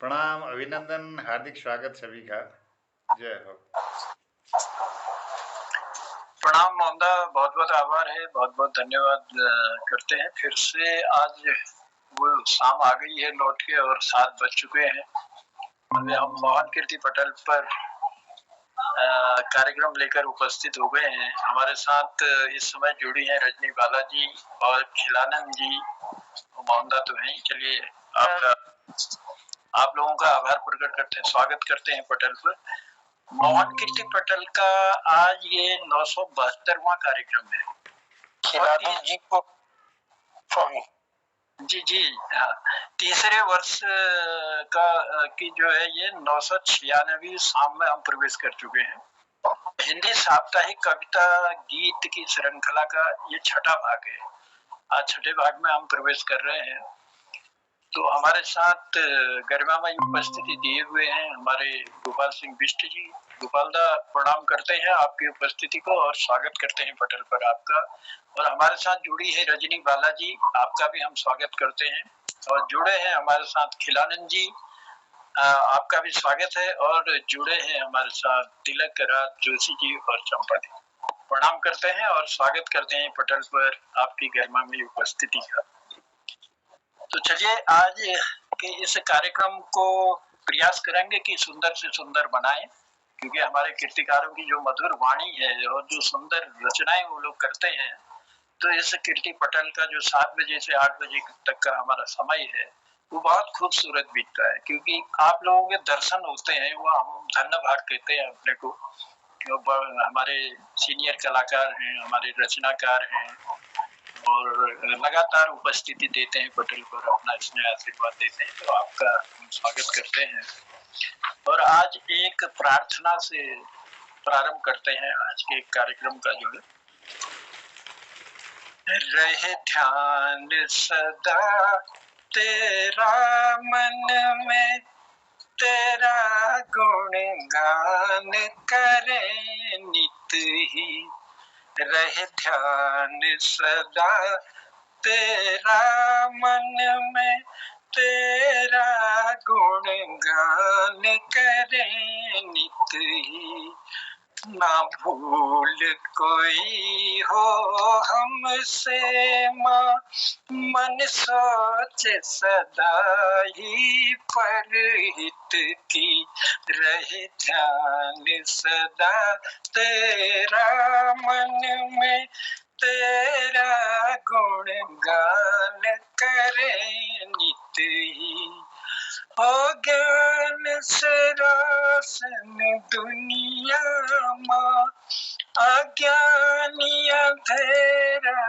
प्रणाम, अभिनंदन, हार्दिक स्वागत सभी का। जय हो। प्रणाम मोहम्मदा, बहुत बहुत आभार है, बहुत बहुत धन्यवाद करते हैं। फिर से आज वो शाम आ गई है लौट के और 7 बज चुके हैं। अभी हम मोहन कीर्ति पटल पर कार्यक्रम लेकर उपस्थित हो गए हैं। हमारे साथ इस समय जुड़ी हैं रजनी बालाजी और खिलानंद जी। मोहम्मदा तो है। चलिए आप लोगों का आभार प्रकट करते हैं, स्वागत करते हैं पटल पर। मोहन कीर्ति पटल का आज ये 972वां कार्यक्रम है। खिलानंद जी को जी जी हाँ, तीसरे वर्ष का की जो है ये 996वीं शाम में हम प्रवेश कर चुके हैं। हिंदी साप्ताहिक कविता गीत की श्रृंखला का ये छठा भाग है। आज छठे भाग में हम प्रवेश कर रहे हैं। तो हमारे साथ गरिमामय उपस्थिति दिए हुए हैं हमारे गोपाल सिंह बिष्ट जी। गोपाल दा, प्रणाम करते हैं आपकी उपस्थिति को और स्वागत करते हैं पटल पर आपका। और हमारे साथ जुड़ी है रजनी बालाजी, आपका भी हम स्वागत करते हैं। और जुड़े हैं हमारे साथ खिलानंद जी, आपका भी स्वागत है। और जुड़े हैं हमारे साथ तिलक राज जोशी जी और चंपा जी। प्रणाम करते हैं और स्वागत करते हैं पटल पर आपकी गरिमामय उपस्थिति का। तो चलिए आज के इस कार्यक्रम को प्रयास करेंगे कि सुंदर से सुंदर बनाएं, क्योंकि हमारे कीर्तिकारों की जो मधुर वाणी है और जो सुंदर रचनाएं वो लोग करते हैं। तो इस कीर्ति पटल का जो 7 बजे से 8 बजे तक का हमारा समय है वो बहुत खूबसूरत बीतता है, क्योंकि आप लोगों के दर्शन होते हैं, वो हम धन्य भाग कहते हैं अपने को। हमारे सीनियर कलाकार हैं, हमारे रचनाकार हैं और लगातार उपस्थिति देते हैं पटल पर, अपना स्नेह आशीर्वाद देते हैं। तो आपका स्वागत करते हैं। और आज एक प्रार्थना से प्रारंभ करते हैं आज के कार्यक्रम का जो है। रहे ध्यान सदा तेरा मन में, तेरा गुणगान करे नित ही। रहे ध्यान सदा तेरा मन में, तेरा गुणगान करे नित ही। ना भूल कोई हो हमसे माँ, मन सोचे सदा ही परहित की। रहे ध्यान सदा तेरा मन में, तेरा गुणगान करे नित ही। हो ज्ञान से रोशन दुनिया माँ, अज्ञानी अंधेरा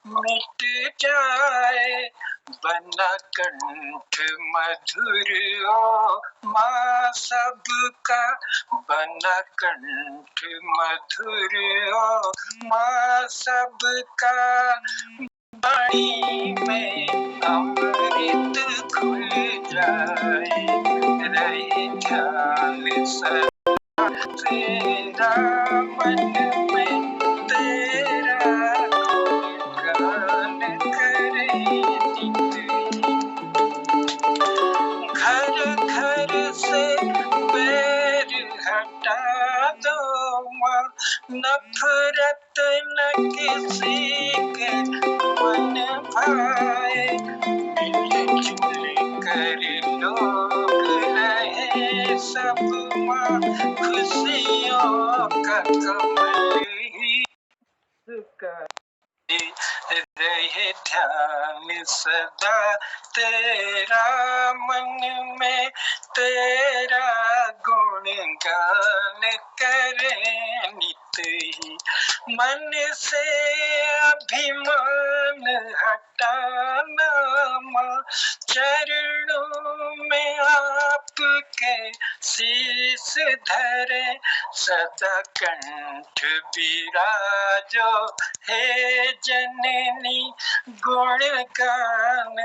मिट जाए। बना कंठ मधुर ओ माँ सबका, बना कंठ मधुर ओ माँ सबका। वाणी में अमृत खुल जाए। रहे ध्यान सदा तेरा मन में, तेरा गुणगान करे नित ही। घर घर से बैर हटा दो माँ, नफरत न किसी के मन भाए। मिलजुल कर लोग रहे सब माँ, खुशियों का कमल ही रहे ध्यान सदा तेरा मन में, तेरा गुणगान करे नित ही। मन से अभिमान हटाना माँ, चरणों में आपके शीश धरे। सदा कंठ विराजो हे जननी, गुणगान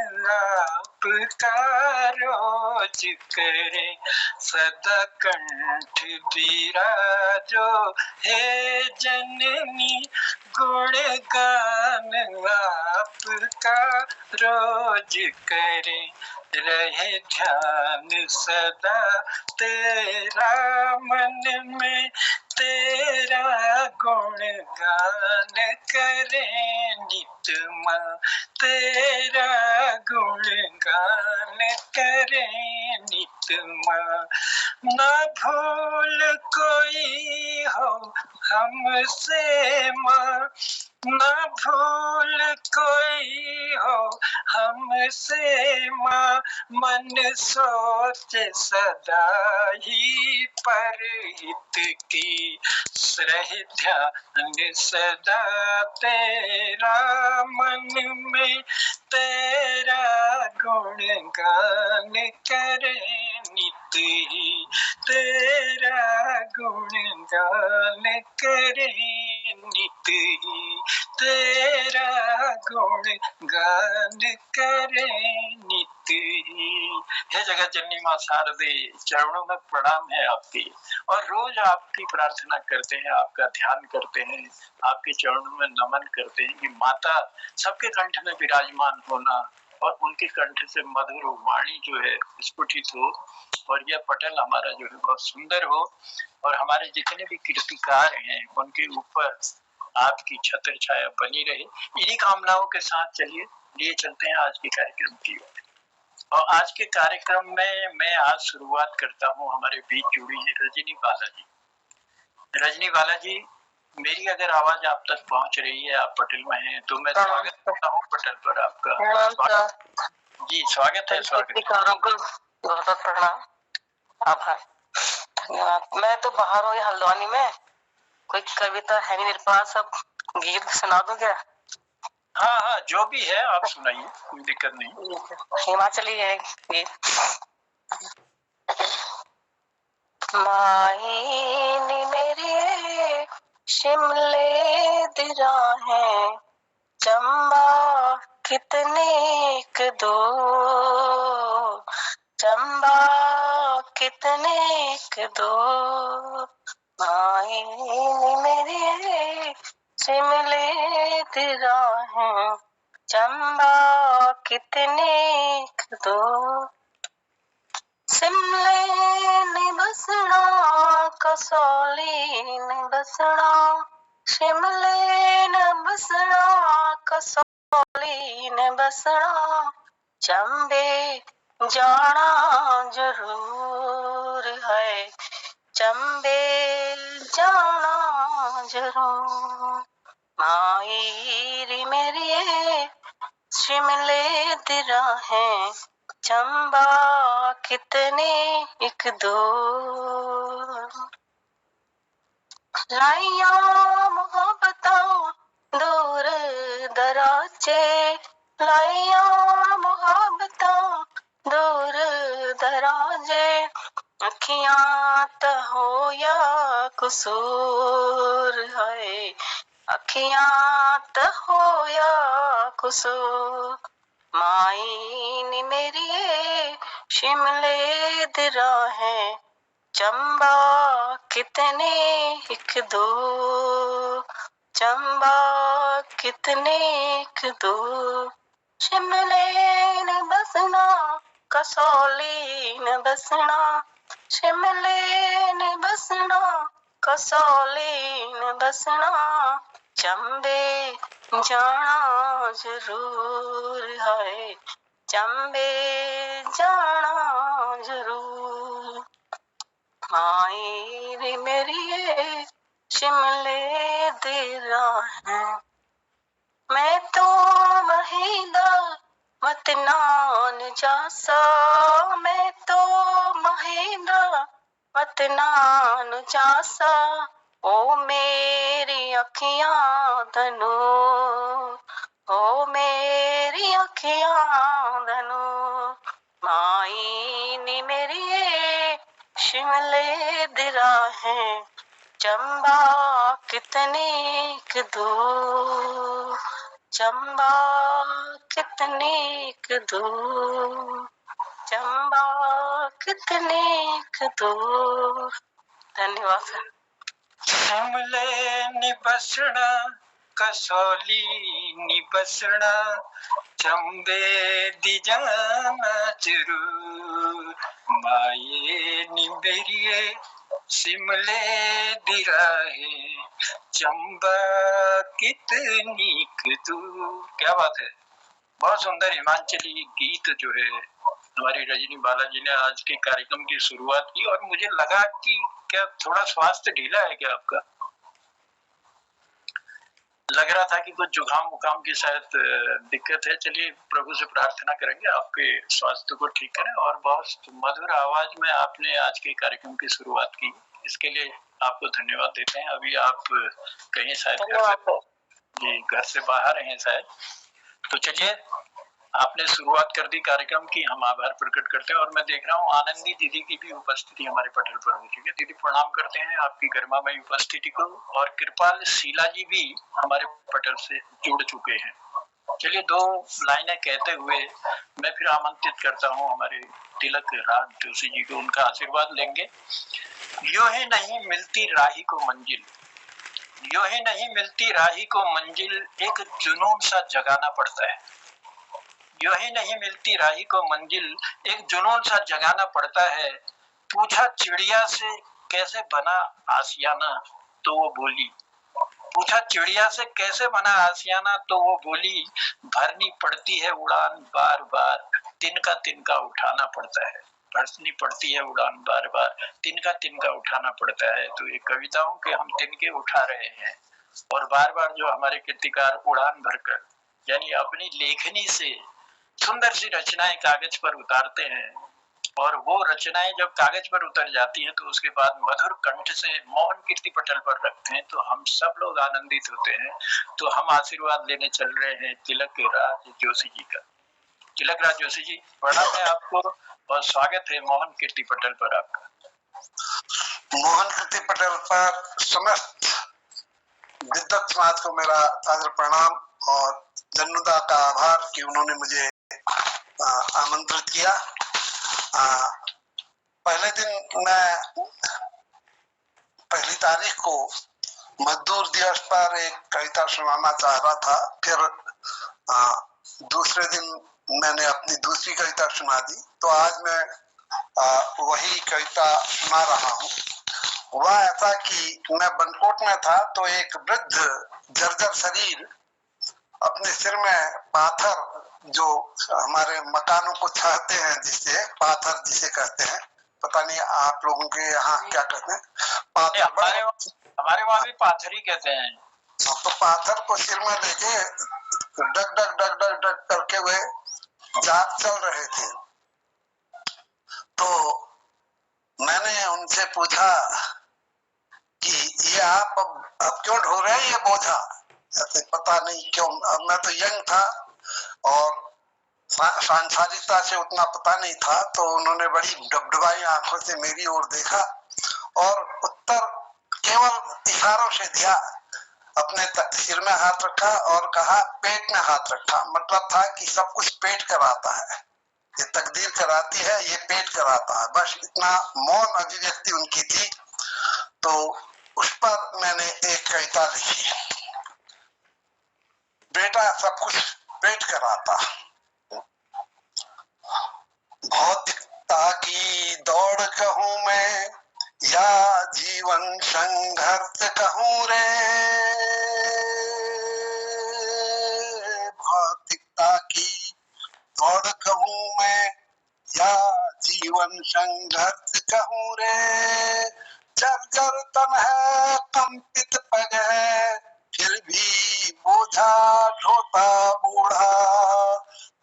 आपका रोज करे, सदा कंठ बिराजो हे जननी, गुणगान आपका रोज करे, रहे ध्यान सदा तेरा मन में, तेरा गुणगान करे नित मन, तेरा गुणगान करे नित मन। न भूल कोई हो हमसे माँ, न भूल कोई हो हमसे माँ, मन सोचे सदा ही परहित की, रहे ध्यान सदा तेरा मन में, तेरा गुणगान करे नित ही, तेरा गुणगान करे नित ही, तेरा गुणगान करे नित ही। हे जगत जननी माँ शारदे, चरणों में प्रणाम है आपकी, और रोज आपकी प्रार्थना करते हैं, आपका ध्यान करते हैं, आपके चरणों में नमन करते हैं कि माता सबके कंठ में विराजमान होना, और उनके कंठ से मधुर वाणी जो है स्फुटित हो, और यह पटल हमारा जो है बहुत सुंदर हो, और हमारे जितने भी कीर्तिकार हैं उनके ऊपर आपकी छत्र छाया बनी रहे। इन्हीं कामनाओं के साथ चलिए लिए चलते हैं आज के कार्यक्रम की ओर। और आज के कार्यक्रम में मैं आज शुरुआत करता हूँ, हमारे बीच जुड़ी है रजनी बालाजी। रजनी बालाजी, मेरी अगर आवाज आप तक पहुंच रही है, आप पटल में हैं, तो मैं स्वागत करता हूँ पटल पर आपका। जी स्वागत है, स्वागत है। बहुत प्रणाम, आभार, धन्यवाद। मैं तो बाहर हूँ हल्द्वानी में, कोई कविता है नहीं मेरे पास, अब गीत सुना दूं क्या? हाँ हाँ, जो भी है आप सुनाइए, कोई दिक्कत नहीं। हिमाचली है गीत। माही मेरे शिमले दिरा है, चंबा कितने दो, चंबा कितने दो, माही मेरे शिमले दिरा है, चंबा कितने दो, शिमले ने बसना कसौली ने बसना, शिमले ने बसना कसौली ने बसना, चंबे जाना जरूर है, चंबे जाना जरूर, मायरी मेरी शिमले दिरा है, चंबा कितने एक दो, लाइया मोहब्बतां दूर दराजे, लाइया मोहब्बतां दूर दराजे, अखियां तो हो या कसूर है, अखियां तो हो या कसूर, माई नी मेरी शिमले दिरा है, चंबा कितने एक दो, चंबा कितने एक दो, शिमले ने बसना कसौली ने बसना, शिमले ने बसना कसौली ने बसना, चंबे जाना जरूर है, चंबे जाना जरूर, मायरी मेरी शिमले दिरा है, मैं तो महीदा मत नान जासा, मैं तो महीदा मत नान जासा, ओ मेरी अखियां धनु, ओ मेरी अखियां धनु, माई नी मेरी शिमले दिरा है, चंबा कितने दो, चंबा कितनी दूर, चंबा कितनी दूर। धन्यवाद सर। शिमले निबसना कसौली निबसना चंबे दी जाना जरूर माये निबेरिए शिमले दी राहे चंबा कितनी दूर। क्या बात है, बहुत सुंदर हिमांचली गीत जो है हमारी रजनी बालाजी ने आज के कार्यक्रम की शुरुआत की। और मुझे लगा कि क्या थोड़ा स्वास्थ्य ढीला है क्या आपका? लग रहा था कि कुछ जुकाम मुकाम की शायद दिक्कत है। चलिए प्रभु से प्रार्थना करेंगे आपके स्वास्थ्य को ठीक करें। और बहुत मधुर आवाज में आपने आज के कार्यक्रम की शुरुआत की, इसके लिए आपको धन्यवाद देते हैं। अभी आप कहीं शायद घर से बाहर हैं शायद, तो चलिए आपने शुरुआत कर दी कार्यक्रम की, हम आभार प्रकट करते हैं। और मैं देख रहा हूँ आनंदी दीदी की भी उपस्थिति हमारे पटल पर हो चुकी है। दीदी प्रणाम करते हैं आपकी गरिमामयी उपस्थिति को। और कृपाल शीला जी भी हमारे पटल से जुड़ चुके हैं। चलिए दो लाइनें कहते हुए मैं फिर आमंत्रित करता हूँ हमारे तिलक राज जोशी जी को, उनका आशीर्वाद लेंगे। यो ही नहीं मिलती राही को मंजिल, यो ही नहीं मिलती राही को मंजिल, एक जुनून सा जगाना पड़ता है। यो ही नहीं मिलती राही को मंजिल, एक जुनून सा जगाना पड़ता है। पूछा चिड़िया से कैसे बना आशियाना, तो वो बोली, पूछा चिड़िया से कैसे बना आशियाना, तो वो बोली, भरनी पड़ती है उड़ान बार बार, तिनका तिनका उठाना पड़ता है। भरनी पड़ती है उड़ान बार बार, तिनका तिनका उठाना पड़ता है। तो ये कविताओं के हम तिनके उठा रहे हैं और बार बार जो हमारे कृतिकार उड़ान भरकर यानी अपनी लेखनी से सुंदर सी रचनाएं कागज पर उतारते हैं। और वो रचनाएं जब कागज पर उतर जाती हैं तो उसके बाद मधुर कंठ से मोहन कीर्ति पटल पर रखते हैं तो हम सब लोग आनंदित होते हैं। तो हम आशीर्वाद लेने चल रहे हैं तिलक राज जोशी जी का। तिलक राज जोशी जी प्रणाम है आपको और स्वागत है मोहन कीर्ति पटल पर आपका। मोहन कीर्ति पटल पर समस्त विद्वत समाज को मेरा सादर प्रणाम और जन्मदा का आभार कि उन्होंने मुझे आमंत्रित किया। पहले दिन मैं पहली तारीख को मजदूर दिवस पर एक कविता सुनाना चाह रहा था, फिर दूसरे दिन मैंने अपनी दूसरी कविता सुना दी, तो आज मैं वही कविता सुना रहा हूँ। वह ऐसा कि मैं बनकोट में था तो एक वृद्ध जर्जर शरीर अपने सिर में पाथर, जो हमारे मकानों को छाते हैं जिससे पाथर जिसे कहते हैं, पता नहीं आप लोगों के यहाँ क्या कहते हैं, हमारे वहाँ भी पाथर ही कहते हैं। तो पाथर को सिर में लेके डग डग डग डग डग करके वे जाग चल रहे थे। तो मैंने उनसे पूछा कि ये आप अब क्यों ढो रहे हैं ये बोझा? पता नहीं क्यों, अब मैं तो यंग था और सांसारिकता से उतना पता नहीं था, तो उन्होंने बड़ी डबडबाई आंखों से मेरी ओर देखा और उत्तर केवल इशारों से दिया। अपने सिर में हाथ रखा और कहा पेट में हाथ रखा। मतलब था कि सब कुछ पेट कराता है, ये तकदीर कराती है, ये पेट कराता है। बस इतना मौन अभिव्यक्ति उनकी थी। तो उस पर मैंने एक कविता लिखी, बेटा सब कुछ पेट कराता। भौतिकता की दौड़ कहूं मैं या जीवन संघर्ष कहूं रे, भौतिकता की दौड़ कहूं मैं या जीवन संघर्ष कहूं रे, जर्जर तन है कंपित पग है फिर भी बोझा ढोता बूढ़ा,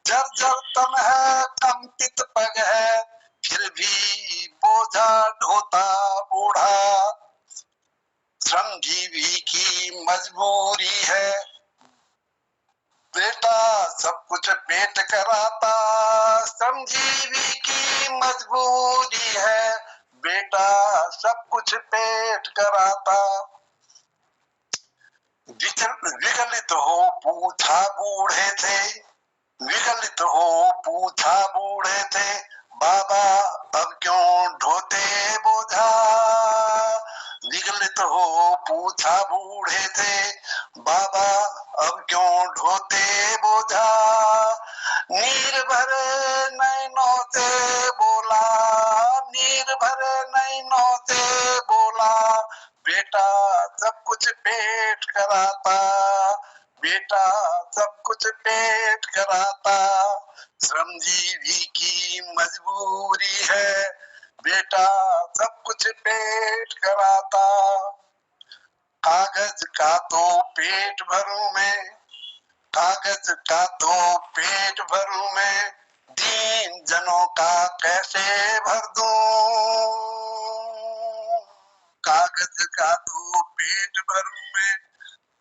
जर्जर तन है कंपित पग है फिर भी बोझा ढोता बूढ़ा, श्रमजीवी की मजबूरी है बेटा सब कुछ पेट कराता, श्रमजीवी की मजबूरी है बेटा सब कुछ पेट कराता। विगलित हो पूछा बूढ़े थे, विगलित हो पूछा बूढ़े थे, बाबा अब क्यों ढोते बोझा। विगलित हो पूछा बूढ़े थे, बाबा अब क्यों ढोते बोझा। नीर भरे नैनों से बोला, नीर भरे नैनों से बोला, बेटा सब कुछ पेट कराता, बेटा सब कुछ पेट कराता। श्रमजीवी की मजबूरी है, बेटा सब कुछ पेट कराता। कागज का तो पेट भरूं मैं, कागज का तो पेट भरूं मैं, दीन जनों का कैसे भर दूं। कागज का तो पेट भरूं मैं,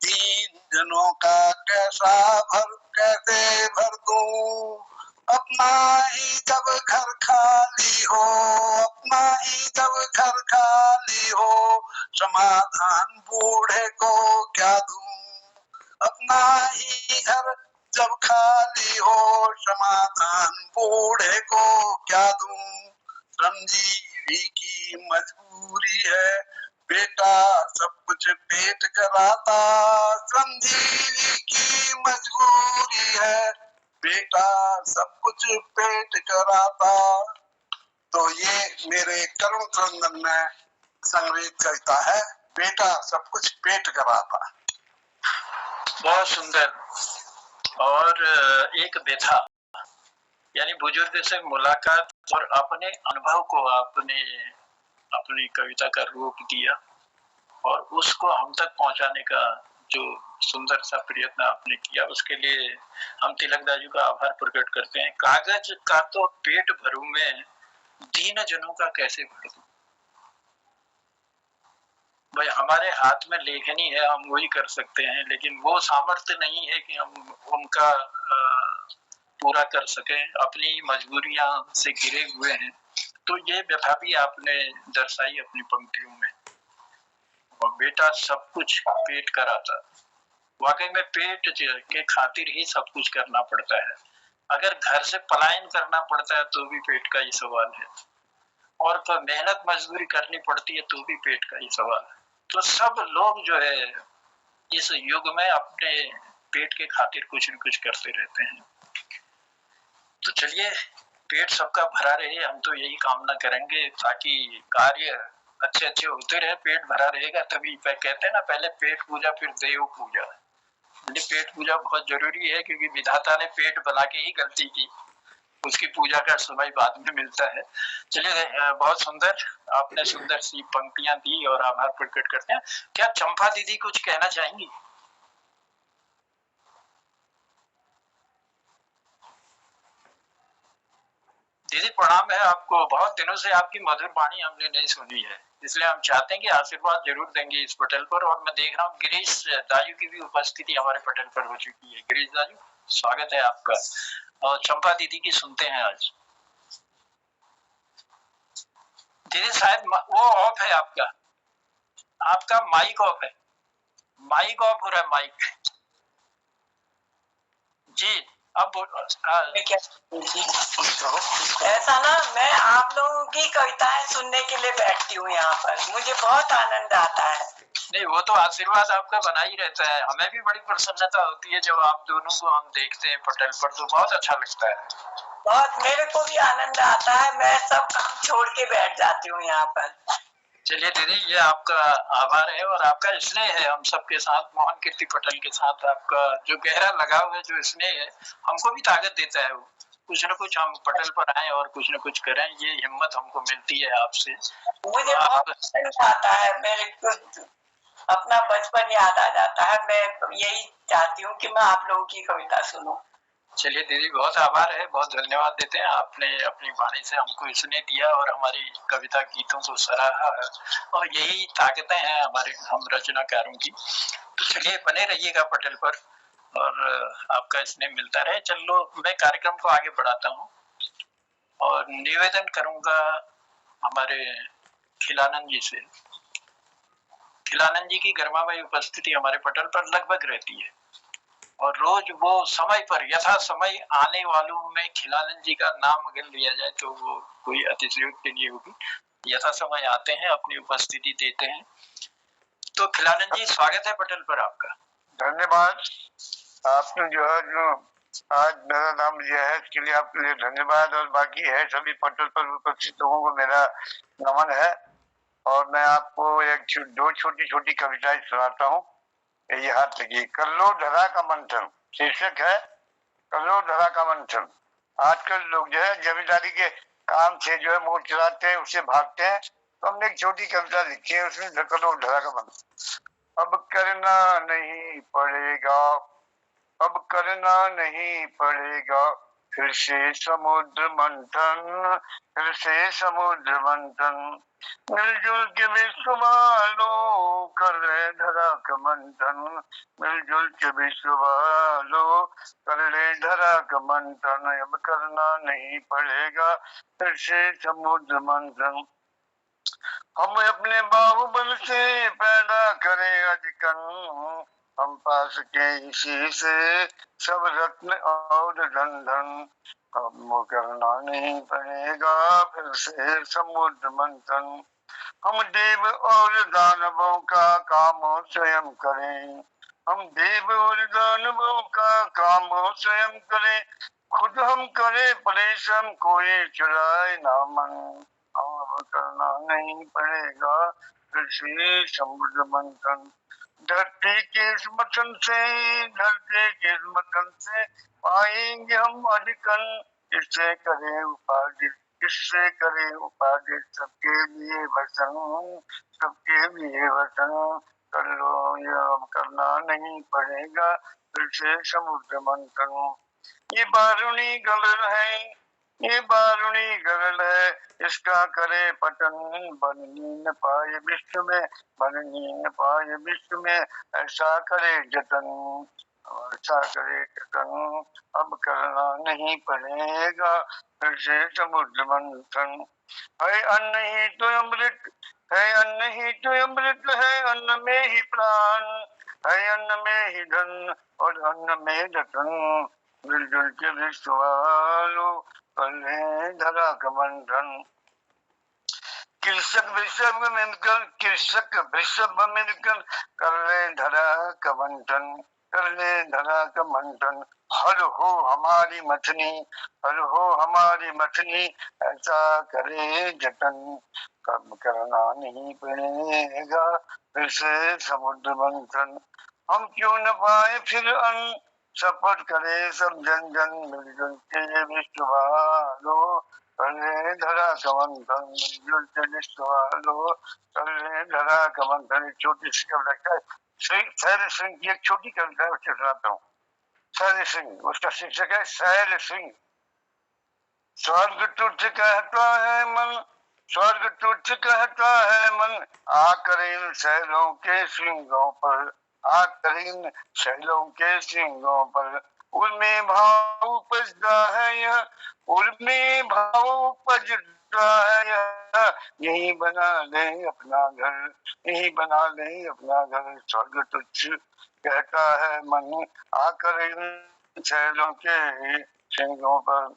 दीन जनों का कैसे भर दूं। अपना ही जब घर खाली हो, अपना ही जब घर खाली हो, समाधान बूढ़े को क्या दूं। अपना ही घर जब खाली हो, समाधान बूढ़े को क्या दूं। श्रमजीवी की मजबूरी है, बेटा सब कुछ पेट कराता। श्रमजीवी की मजबूरी है, बेटा सब कुछ पेट कराता। तो ये मेरे करुण क्रंदन में संग्रहित कविता है, बेटा सब कुछ पेट कराता। बहुत सुंदर। और एक व्यथा यानी बुजुर्ग से मुलाकात और अपने अनुभव को आपने अपनी कविता का रूप दिया और उसको हम तक पहुंचाने का जो सुंदर सा प्रयत्न आपने किया, उसके लिए हम तिलकदास का आभार प्रकट करते हैं। कागज का तो पेट भरूं मैं, दीन जनों का कैसे भर दूं। भाई हमारे हाथ में लेखनी है, हम वही कर सकते हैं, लेकिन वो सामर्थ्य नहीं है कि हम उनका पूरा कर सकें, अपनी मजबूरियां से घिरे हुए हैं। तो ये व्यथा भी आपने दर्शाई अपनी पंक्तियों में। और बेटा सब कुछ पेट कराता, वाकई में पेट के खातिर ही सब कुछ करना पड़ता है। अगर घर से पलायन करना पड़ता है तो भी पेट का ही सवाल है, और तो मेहनत मजदूरी करनी पड़ती है तो भी पेट का ही सवाल है। तो सब लोग जो है इस युग में अपने पेट के खातिर कुछ न कुछ करते रहते हैं। तो चलिए, पेट सबका भरा रहे, हम तो यही कामना करेंगे, ताकि कार्य अच्छे अच्छे होते रहे। पेट भरा रहेगा तभी कहते हैं ना, पहले पेट पूजा फिर देव पूजा। पेट पूजा बहुत जरूरी है, क्योंकि विधाता ने पेट बना के ही गलती की, उसकी पूजा का समय बाद में मिलता है। चलिए, बहुत सुंदर, आपने सुंदर सी पंक्तियां दी और आभार प्रकट करते हैं। क्या चंपा दीदी कुछ कहना चाहेंगी? दीदी प्रणाम है आपको, बहुत दिनों से आपकी मधुर वाणी हमने नहीं सुनी है, इसलिए हम चाहते हैं कि आशीर्वाद जरूर देंगे इस पटल पर। और मैं देख रहा हूँ गिरीश दाजू की भी उपस्थिति हमारे पटल पर हो चुकी है। गिरीश दाजू, स्वागत है आपका। और चंपा दीदी की सुनते हैं आज। दीदी शायद वो ऑफ है आपका, आपका माइक ऑफ है, माइक ऑफ हो रहा है, माइक जी। अब ऐसा ना, मैं आप लोगों की कविताएं सुनने के लिए बैठती हूँ यहाँ पर, मुझे बहुत आनंद आता है। नहीं, वो तो आशीर्वाद आपका बना ही रहता है। हमें भी बड़ी प्रसन्नता होती है जब आप दोनों को हम देखते हैं पटल पर, तो बहुत अच्छा लगता है। बहुत, मेरे को भी आनंद आता है, मैं सब काम छोड़ के बैठ जाती हूँ यहाँ पर। चलिए दीदी, ये आपका आभार है और आपका स्नेह है हम सबके साथ, मोहन कीर्ति पटेल के साथ आपका जो गहरा लगाव है, जो स्नेह है, हमको भी ताकत देता है। वो कुछ न कुछ हम पटल पर आए और कुछ न कुछ करें, ये हिम्मत हमको मिलती है आपसे। मुझे बहुत आनंद आता है, मेरे अपना बचपन याद आ जाता है। मैं यही चाहती हूँ कि मैं आप लोगों की कविता सुनूं। चलिए दीदी, बहुत आभार है, बहुत धन्यवाद देते हैं। आपने अपनी वाणी से हमको स्नेह दिया और हमारी कविता गीतों को सराहा है, और यही ताकतें हैं हमारे हम रचनाकारों की। तो चलिए, बने रहिएगा पटल पर और आपका स्नेह मिलता रहे। चलो, मैं कार्यक्रम को आगे बढ़ाता हूँ और निवेदन करूंगा हमारे खिलानंद जी से खिलानंद जी की गर्मामय उपस्थिति हमारे पटल पर लगभग रहती है और रोज वो समय पर यथा समय आने वालों में खिलानंद जी का नाम अगर लिया जाए तो वो कोई अतिशयोक्ति नहीं होगी। यथा समय आते हैं, अपनी उपस्थिति देते हैं। तो खिलानंद जी, स्वागत है पटल पर आपका। धन्यवाद। आपने जो है जो आज मेरा नाम लिया है इसके लिए आपके लिए धन्यवाद, और बाकी है सभी पटल पर उपस्थित लोगों को मेरा नमन है। और मैं आपको दो छोटी छोटी कविताएं सुनाता हूँ। ये हाथ लगी। कल्लो धरा का मंथन शीर्षक है, कल्लो धरा का मंथन। आजकल लोग जो है जमींदारी के काम से जो है मुंह चलाते हैं, उससे भागते हैं, तो हमने एक छोटी कविता लिखी है, उसमें कल्लो धरा का मंथन। अब करना नहीं पड़ेगा, अब करना नहीं पड़ेगा फिर से समुद्र मंथन, फिर से समुद्र मंथन। मिलजुल के विश्व वालों कर ले धरा का मंथन, मिलजुल के विश्व वालों कर ले धरा का मंथन। अब करना नहीं पड़ेगा फिर से समुद्र मंथन। हम अपने बाहुबल से पैदा करें अजकन, हम पास के इसी से सब रत्न और धन धन। हम करना नहीं पड़ेगा फिर से समुद्र मंथन। हम देव और दानवों का काम स्वयं करें, हम देव और दानवों का काम स्वयं करें। खुद हम करें परिश्रम, कोई चुराए ना मन। अब करना नहीं पड़ेगा फिर से समुद्र मंथन। धरती के इस मथन से, धरती के इस मथन से पाएंगे हम अधिकन। इससे करें उपाधि, इससे करें उपाधि सबके लिए वचन, सबके लिए वचन। कर लो ये, अब करना नहीं पड़ेगा फिर से समुद्र मंथन। ये बारूणी गलर है, ये बारूणी गलर है, इसका करे पतन। बननी न पाए विश्व में, बननी न पाए विश्व में, ऐसा करे जतन, ऐसा करे जतन। अब करना नहीं पड़ेगा फिर से समुद्र मंथन। है अन्न ही तो अमृत, है अन्न ही तो अमृत, है अन्न में ही प्राण, है अन्न में ही धन और अन्न में रतन। मिलजुल के विश्व वालों कर ले धरा का मंथन। कृषक वृषभ मिलकर, कृषक वृषभ मिलकर कर ले धरा का मंथन, कर ले धरा का मंथन। हर हो हमारी मथनी, हर हो हमारी मथनी, ऐसा करे जतन। कर्म करना नहीं पड़ेगा फिर से समुद्र मंथन। हम क्यों न पाए फिर अन्न, शपथ करे सब जन जन। मिलजुल के विश्व वालों कर ले धरा का मंथन, मिलजुल के विश्व वालों कर ले धरा का मंथन। छोटी सी कविता है, शैल सिंह की एक छोटी कविता है, उससे सुनाता हूँ। शैल सिंह, उसका शीर्षक है शैल सिंह। स्वर्ग तुझ कहता है मन, स्वर्ग तुझ कहता है मन, आकर इन शैलों के श्रृंगों पर, आकर इन शैलों के श्रृंगों पर। उनमें भाव उपजता है यह, उनमें भाव उपजता है यह, यही बना ले अपना घर, यही बना ले अपना घर। स्वर्ग तुझ कहता है मन, आकर इन शैलों के श्रृंगों पर।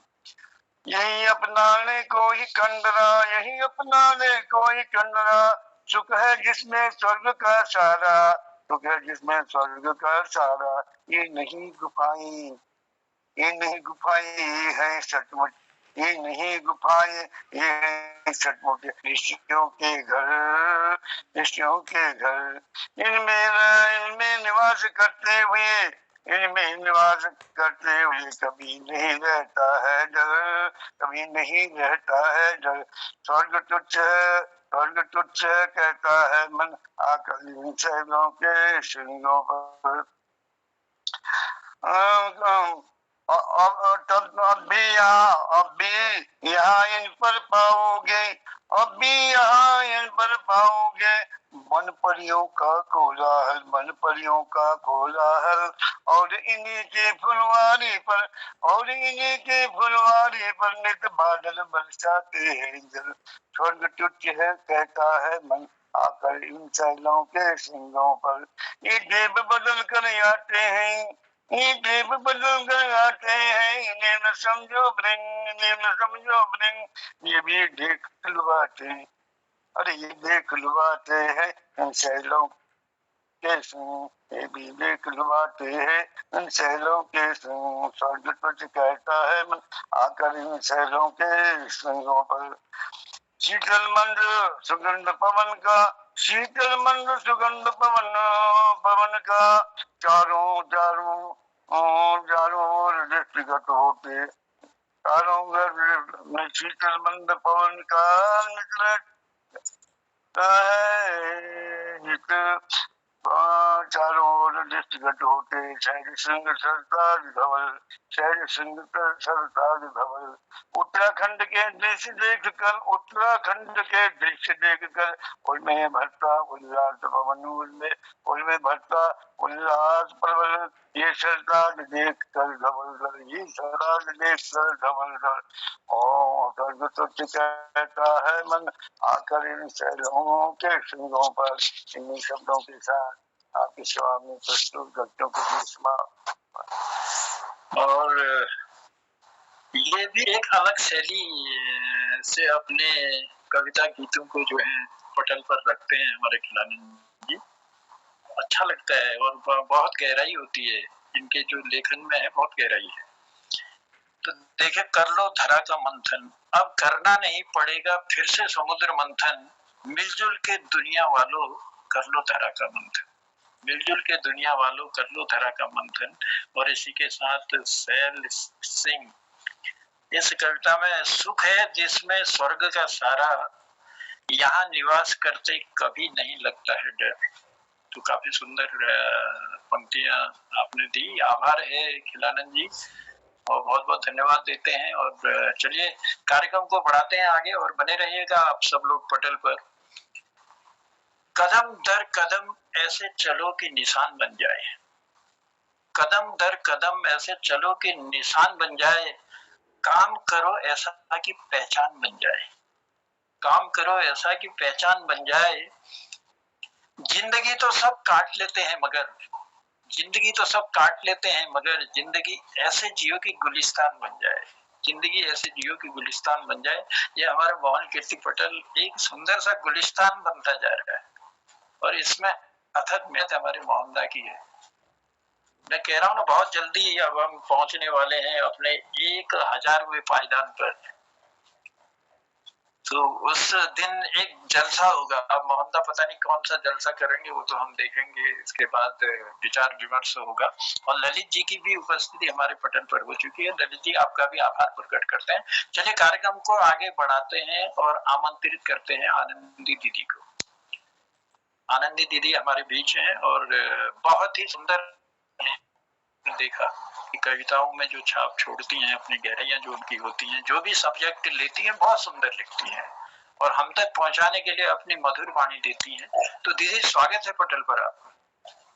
यही अपना ले कोई कंदरा, यही अपना ले कोई कंदरा। सुख है जिसमें स्वर्ग का सारा, सुख है जिसमें स्वर्ग का सारा। ये नहीं गुफाएं, ये नहीं गुफाएं है सचमुच, ये नहीं गुफाएं, ये सचमुच ऋषियों के घर, ऋषियों के घर। इनमें निवास करते हुए, इनमें निवास करते हुए कभी नहीं रहता है डर, कभी नहीं रहता है डर। स्वर्ग तुच्छ है, स्वर्ग तुच्छ कहता है मन, आकर इन शैलों के श्रृंगों पर। अब भी यहाँ इन पर पाओगे, अब भी यहाँ इन पर पाओगे वन परियों का कोलाहल, वन परियों का कोलाहल। और इन्हीं के फुलवारी पर, और इन्हीं के फुलवारी पर नित बादल बरसाते हैं जल। स्वर्ग तुच्छ है कहता है मन, आकर इन शैलों के सिंगों पर। ये देव बदल कर आते हैं, ये देव बदल कर आते हैं, इन्हें न समझो ब्रिंग, इन्हें न समझो ब्रिंग। ये भी देख लुभाते, अरे ये देख लुभाते हैं इन शैलों के संग, ये भी देख लुभाते हैं इन शैलों के संग। स्वर्ग कुछ कहता है मन आकर इन शैलों के संगों पर। शीतल मंद सुगंध पवन का, शीतल मंद सुगंध पवन का, चारों चारों चारों ओर दृष्टिगत होते, चारों ओर में शीतल मंद पवन का निकलता है नित, चारों ओर दृष्टिगत होते, शहर सिंह सरताज धवल, शहर सिंह सरताज धवल। उत्तराखंड के दृश्य देखकर, उत्तराखंड के दृश्य देखकर उनमें भरता उल्लास पवन, उनमें भरता उल्लास प्रबल। ये सरताज देख कर धवल धर, ये सरताज देख कर धवल धर। ओ स्वर्ग तुच्छ कहता है मन आकर इन शैलों के सिंगों पर। इन्हीं शब्दों के साथ आपके स्वामी प्रस्तुत भक्तों को भीष्मा। और ये भी एक अलग शैली से अपने कविता गीतों को जो है पटल पर रखते हैं हमारे खिलानंद जी। अच्छा लगता है और बहुत गहराई होती है इनके जो लेखन में है, बहुत गहराई है। तो देखे, कर लो धरा का मंथन, अब करना नहीं पड़ेगा फिर से समुद्र मंथन। मिलजुल के दुनिया वालों कर लो धरा का मंथन, मिलजुल के दुनिया वालों कर लो धरा का मंथन। और इसी के साथ सैल सिंह, इस कविता में सुख है जिसमें स्वर्ग का सारा, यहाँ निवास करते कभी नहीं लगता है डर। तो काफी सुंदर पंक्तियां आपने दी, आभार है खिलानंद जी और बहुत बहुत धन्यवाद देते हैं। और चलिए कार्यक्रम को बढ़ाते हैं आगे और बने रहिएगा आप सब लोग पटल पर। कदम दर कदम ऐसे चलो कि निशान बन जाए, कदम दर कदम ऐसे चलो कि निशान बन जाए। काम करो ऐसा कि पहचान बन जाए, काम करो ऐसा कि पहचान बन जाए। जिंदगी तो सब काट लेते हैं मगर, जिंदगी तो सब काट लेते हैं मगर, जिंदगी ऐसे जियो कि गुलिस्तान बन जाए, जिंदगी ऐसे जियो कि गुलिस्तान बन जाए। ये हमारा मोहन कीर्ति पटल एक सुंदर सा गुलिस्तान बनता जा रहा है और इसमें अथक मेहनत हमारे मोहम्मदा की है। मैं कह रहा हूँ ना, बहुत जल्दी अब हम पहुंचने वाले हैं अपने 1000वें पायदान पर। तो उस दिन एक जलसा होगा। अब मोहम्मदा पता नहीं कौन सा जलसा करेंगे, वो तो हम देखेंगे। इसके बाद विचार विमर्श होगा और ललित जी की भी उपस्थिति हमारे पटल पर हो चुकी है। ललित जी, आपका भी आभार प्रकट करते हैं। चलिए कार्यक्रम को आगे बढ़ाते हैं और आमंत्रित करते हैं आनंदी दीदी को। आनंदी दीदी हमारे बीच हैं और बहुत ही सुंदर देखा कि कविताओं में जो छाप छोड़ती हैं, अपनी गहराइयां जो उनकी होती हैं, जो भी सब्जेक्ट लेती हैं बहुत सुंदर लिखती हैं और हम तक पहुंचाने के लिए अपनी मधुर वाणी देती हैं। तो दीदी स्वागत है पटल पर आप।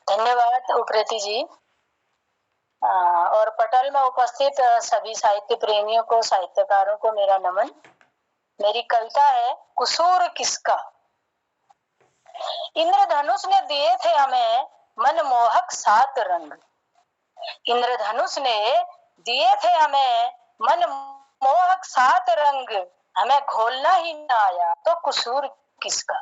धन्यवाद उप्रेती जी। और पटल में उपस्थित सभी साहित्य प्रेमियों को, साहित्यकारों को मेरा नमन। मेरी कविता है कुसूर किसका। इंद्रधनुष ने दिए थे हमें मनमोहक 7 रंग, इंद्रधनुष ने दिए थे हमें मनमोहक 7 रंग, हमें घोलना ही न आया तो कुसूर किसका।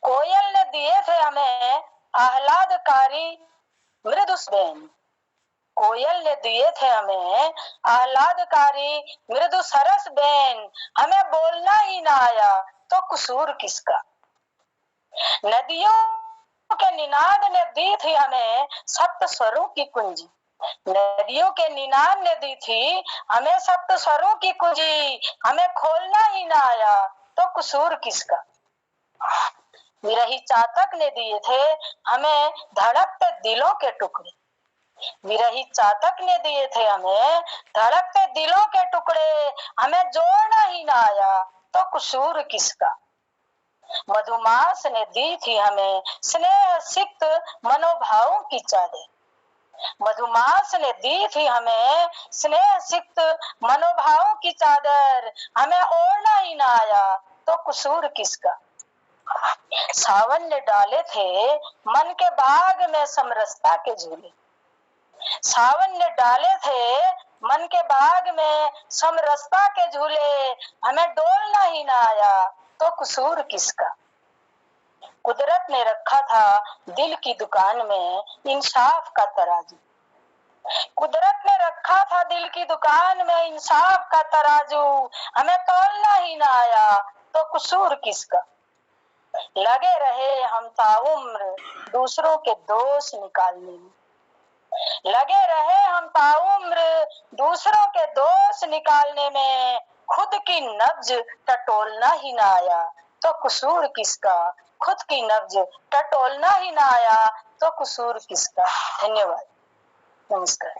कोयल ने दिए थे हमें आह्लादकारी मृदु बेन, कोयल ने दिए थे हमें आह्लादकारी मृदु सरस बेन, हमें बोलना ही न आया तो कुसूर किसका। नदियों के निनाद ने दी थी हमें सप्त स्वरों की कुंजी, नदियों के निनाद ने दी थी हमें सप्त स्वरों की कुंजी, हमें खोलना ही ना आया तो कुसूर किसका। विरही चातक ने दिए थे हमें धड़कते दिलों के टुकड़े, विरही चातक ने दिए थे हमें धड़कते दिलों के टुकड़े, हमें जोड़ना ही ना आया तो कुसूर किसका। मधुमास ने दी थी हमें स्नेह सिक्त मनोभावों की चादर, मधुमास ने दी थी हमें स्नेह सिक्त मनोभावों की चादर, हमें ओढ़ना ही ना आया तो कुसूर किसका। सावन ने डाले थे मन के बाग में समरसता के झूले। सावन ने डाले थे मन के बाग में समरसता के झूले। हमें डोलना ही ना आया तो कसूर किसका। कुदरत ने रखा था दिल की दुकान में इंसाफ का तराजू। कुदरत ने रखा था दिल की दुकान में इंसाफ का तराजू। हमें तौलना ही ना आया तो कसूर किसका। लगे रहे हम ताउम्र दूसरों के दोष निकालने में। लगे रहे हम ताउम्र दूसरों के दोष निकालने में। खुद की नब्ज टटोलना ही ना आया तो कसूर किसका। खुद की नब्ज टटोलना ही ना आया तो कसूर किसका। धन्यवाद, नमस्कार।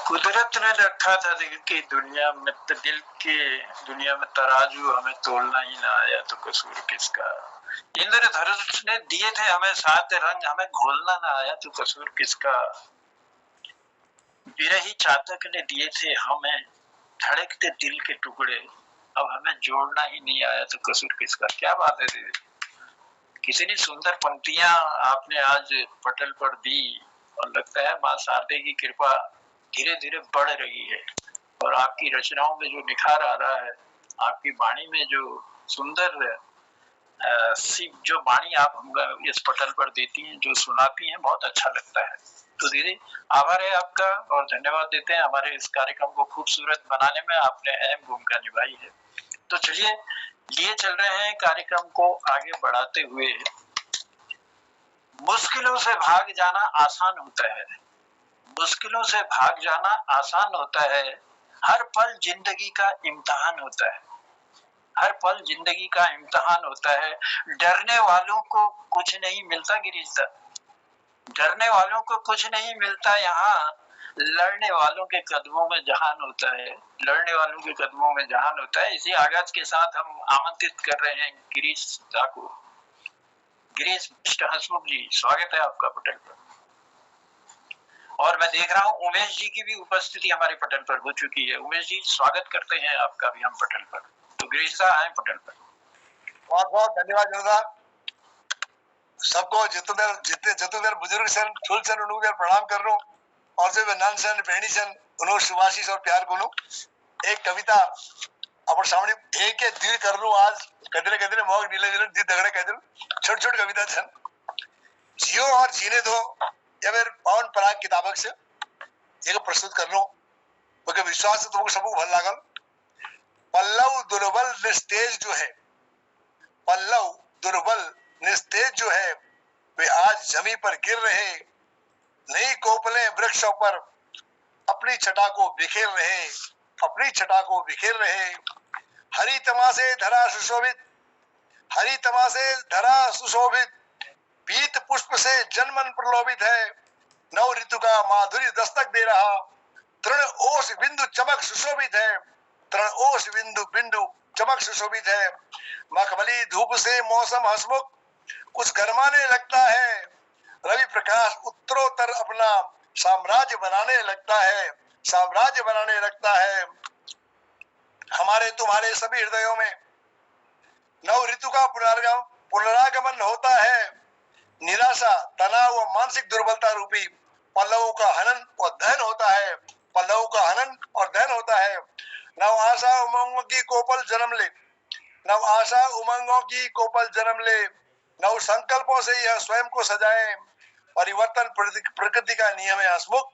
कुदरत ने रखा था दिल की दुनिया में, दिल के दुनिया में तराजू, हमें तोलना ही ना आया तो कसूर किसका। इंद्रधनुष ने दिए थे हमें 7 रंग, हमें घोलना ना आया तो कसूर किसका। बिरही चातक ने दिए थे हमें धड़कते दिल के टुकड़े, अब हमें जोड़ना ही नहीं आया तो कसूर किसका। क्या बात है दीदी, कितनी सुंदर पंक्तियां आपने आज पटल पर दी और लगता है माँ शारदे की कृपा धीरे धीरे बढ़ रही है और आपकी रचनाओं में जो निखार आ रहा है, आपकी वाणी में जो सुंदर जो वाणी आप हमको इस पटल पर देती हैं, जो सुनाती हैं, बहुत अच्छा लगता है। तो दीदी आभार है आपका और धन्यवाद देते हैं। हमारे इस कार्यक्रम को खूबसूरत बनाने में आपने अहम भूमिका निभाई है। तो चलिए लिए चल रहे हैं कार्यक्रम को आगे बढ़ाते हुए। मुश्किलों से भाग जाना आसान होता है, मुश्किलों से भाग जाना आसान होता है। हर पल जिंदगी का इम्तिहान होता है, हर पल जिंदगी का इम्तिहान होता है। डरने वालों को कुछ नहीं मिलता गिरीश, डरने वालों को कुछ नहीं मिलता यहाँ, लड़ने वालों के कदमों में जहान होता है, लड़ने वालों के कदमों में जहान होता है। इसी आगाज के साथ हम आमंत्रित कर रहे हैं गिरीश दा को। गिरीश मिस्टर हंसमुख जी, स्वागत है आपका पटल पर। और मैं देख रहा हूँ उमेश जी की भी उपस्थिति हमारे पटल पर हो चुकी है। उमेश जी स्वागत करते हैं आपका भी हम पटल पर। तो गिरीश दा आए पटल पर। बहुत बहुत धन्यवाद जनता सबको। जितने बुजुर्ग सन छुल सन उन्होंने प्रणाम कर रो और जो नन सन बहनी सन उन्होंने शुभाशीष और प्यार को एक कविता अपन सामने एक दिल कर लू आज कदरे मोग नीले नीले दी दगड़े कदर छोट छोट कविता छन। जियो और जीने दो या फिर पवन पराग किताबक से एक प्रस्तुत कर लो क्योंकि विश्वास है तुमको सबको भल लागल। पल्लव दुर्बल निस्तेज जो है, पल्लव दुर्बल निस्तेज जो है वे आज जमी पर गिर रहे, नई कोपले वृक्षों पर अपनी छटा को बिखेर रहे, अपनी छटा को बिखेर रहे। हरी तमाशे धरा सुशोभित, हरी तमाशे धरा सुशोभित, पीत पुष्प से जनमन प्रलोभित है। नव ऋतु का माधुर्य दस्तक दे रहा, तृण ओस बिंदु चमक सुशोभित है, तृण ओस बिंदु बिंदु चमक सुशोभित है। मखमली धूप से मौसम हंसमुख कुछ गरमाने लगता है, रवि प्रकाश उत्तरोत्तर अपना साम्राज्य बनाने लगता है, साम्राज्य बनाने लगता है। हमारे तुम्हारे सभी हृदयों में नव ऋतु का पुनरागमन होता है। निराशा, तनाव व मानसिक दुर्बलता रूपी पल्लवों का हनन और दहन होता है, पल्लवों का हनन और दहन होता है। नव आशा उमंगों की कोपल जन्म ले, नव आशा उमंगों की कोपल जन्म ले, नव संकल्पों से यह स्वयं को सजाए। परिवर्तन प्रकृति का नियम है हंसमुख,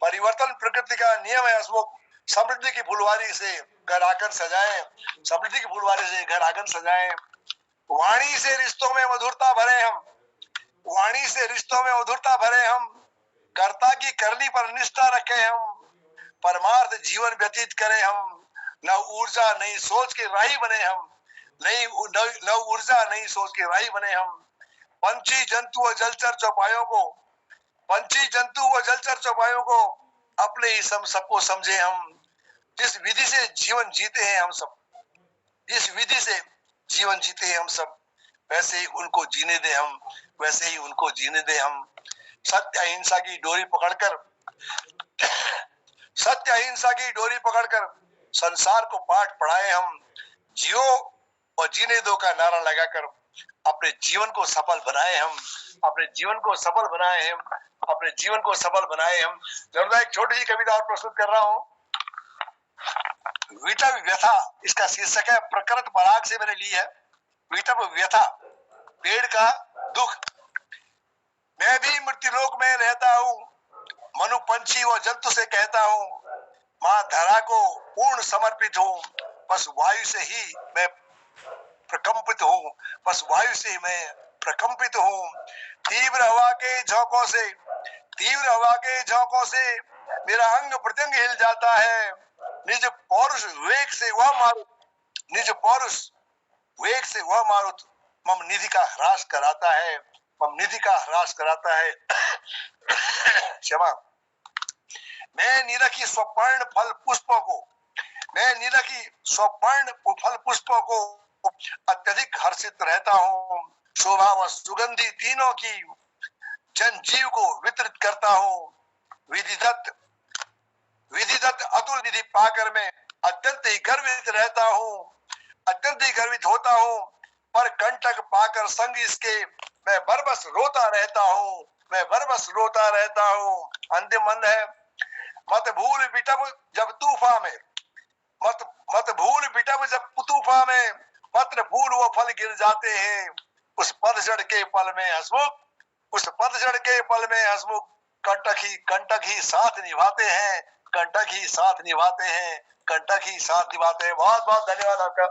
परिवर्तन प्रकृति का नियम है हंसमुख। समृद्धि की फुलवारी से घर आंगन सजाए, समृद्धि की फुलवारी से घर आंगन सजाए। वाणी से रिश्तों में मधुरता भरे हम, वाणी से रिश्तों में मधुरता भरे हम, कर्ता की करनी पर निष्ठा रखे हम, परमार्थ जीवन व्यतीत करें हम। नव ऊर्जा नई सोच के राही बने हम, नव ऊर्जा नई सोच के राही बने हम। पंछी जंतु व जलचर चौपायों को, पंछी जंतु व जलचर चौपायों को अपने ही सबको समझे हम। जिस विधि से जीवन जीते हैं हम सब, जिस विधि से जीवन जीते हैं हम सब, वैसे ही उनको जीने दे हम, वैसे ही उनको जीने दे हम। सत्य अहिंसा की डोरी पकड़कर, सत्य अहिंसा की डोरी पकड़कर संसार को पाठ पढ़ाए हम। जियो और जीने दो का नारा लगाकर अपने जीवन को सफल बनाए हम, अपने जीवन को सफल बनाए हम, अपने जीवन को सफल बनाए हम। जब एक छोटी सी कविता और प्रस्तुत कर रहा हूं, विटव व्यथा इसका शीर्षक है, प्रकृत पराग से मैंने ली है। विटव व्यथा, पेड़ का दुख। मैं भी मृत्युलोक में रहता हूँ, मनु पंछी व जंतु से कहता हूँ, माँ धरा को पूर्ण समर्पित हूँ, बस वायु से ही मैं प्रकंपित हूँ, बस वायु से मैं प्रकंपित हूँ। तीव्र हवा के झोंकों से, तीव्र हवा के झोंकों से मेरा अंग प्रत्यंग हिल जाता है। निज पौरुष वेग से वह मारुत, निज पौरुष वेग से वह मारुत मम निधि का ह्रास कराता है, मम निधि का ह्रास कराता है। क्षमा। मैं निरखी स्वपर्ण फल पुष्पों को, मैं निरखी स्वपर्ण फल पुष्पों को अत्यधिक हर्षित रहता हूँ। शोभा व सुगंधी तीनों की जन जीव को वितरित करता हूँ। विधिदत्त अतुल निधि पाकर मैं अत्यंत ही गर्वित रहता हूँ, अत्यंत ही गर्वित होता हूँ। पर कंटक पाकर संग इसके मैं बरबस रोता रहता हूँ, मैं बरबस रोता रहता हूँ। अंतिम मंद है, मत भूल बिटब जब तूफा में, मत भूल बिटब जब तूफा में पत्र फूल व फल गिर जाते हैं। उस पतझड़ के पल में हंसमुख, उस पतझड़ के पल में हंसमुख कंटक ही साथ निभाते हैं, कंटक ही साथ निभाते हैं, कंटक ही साथ निभाते हैं। बहुत बहुत धन्यवाद आपका।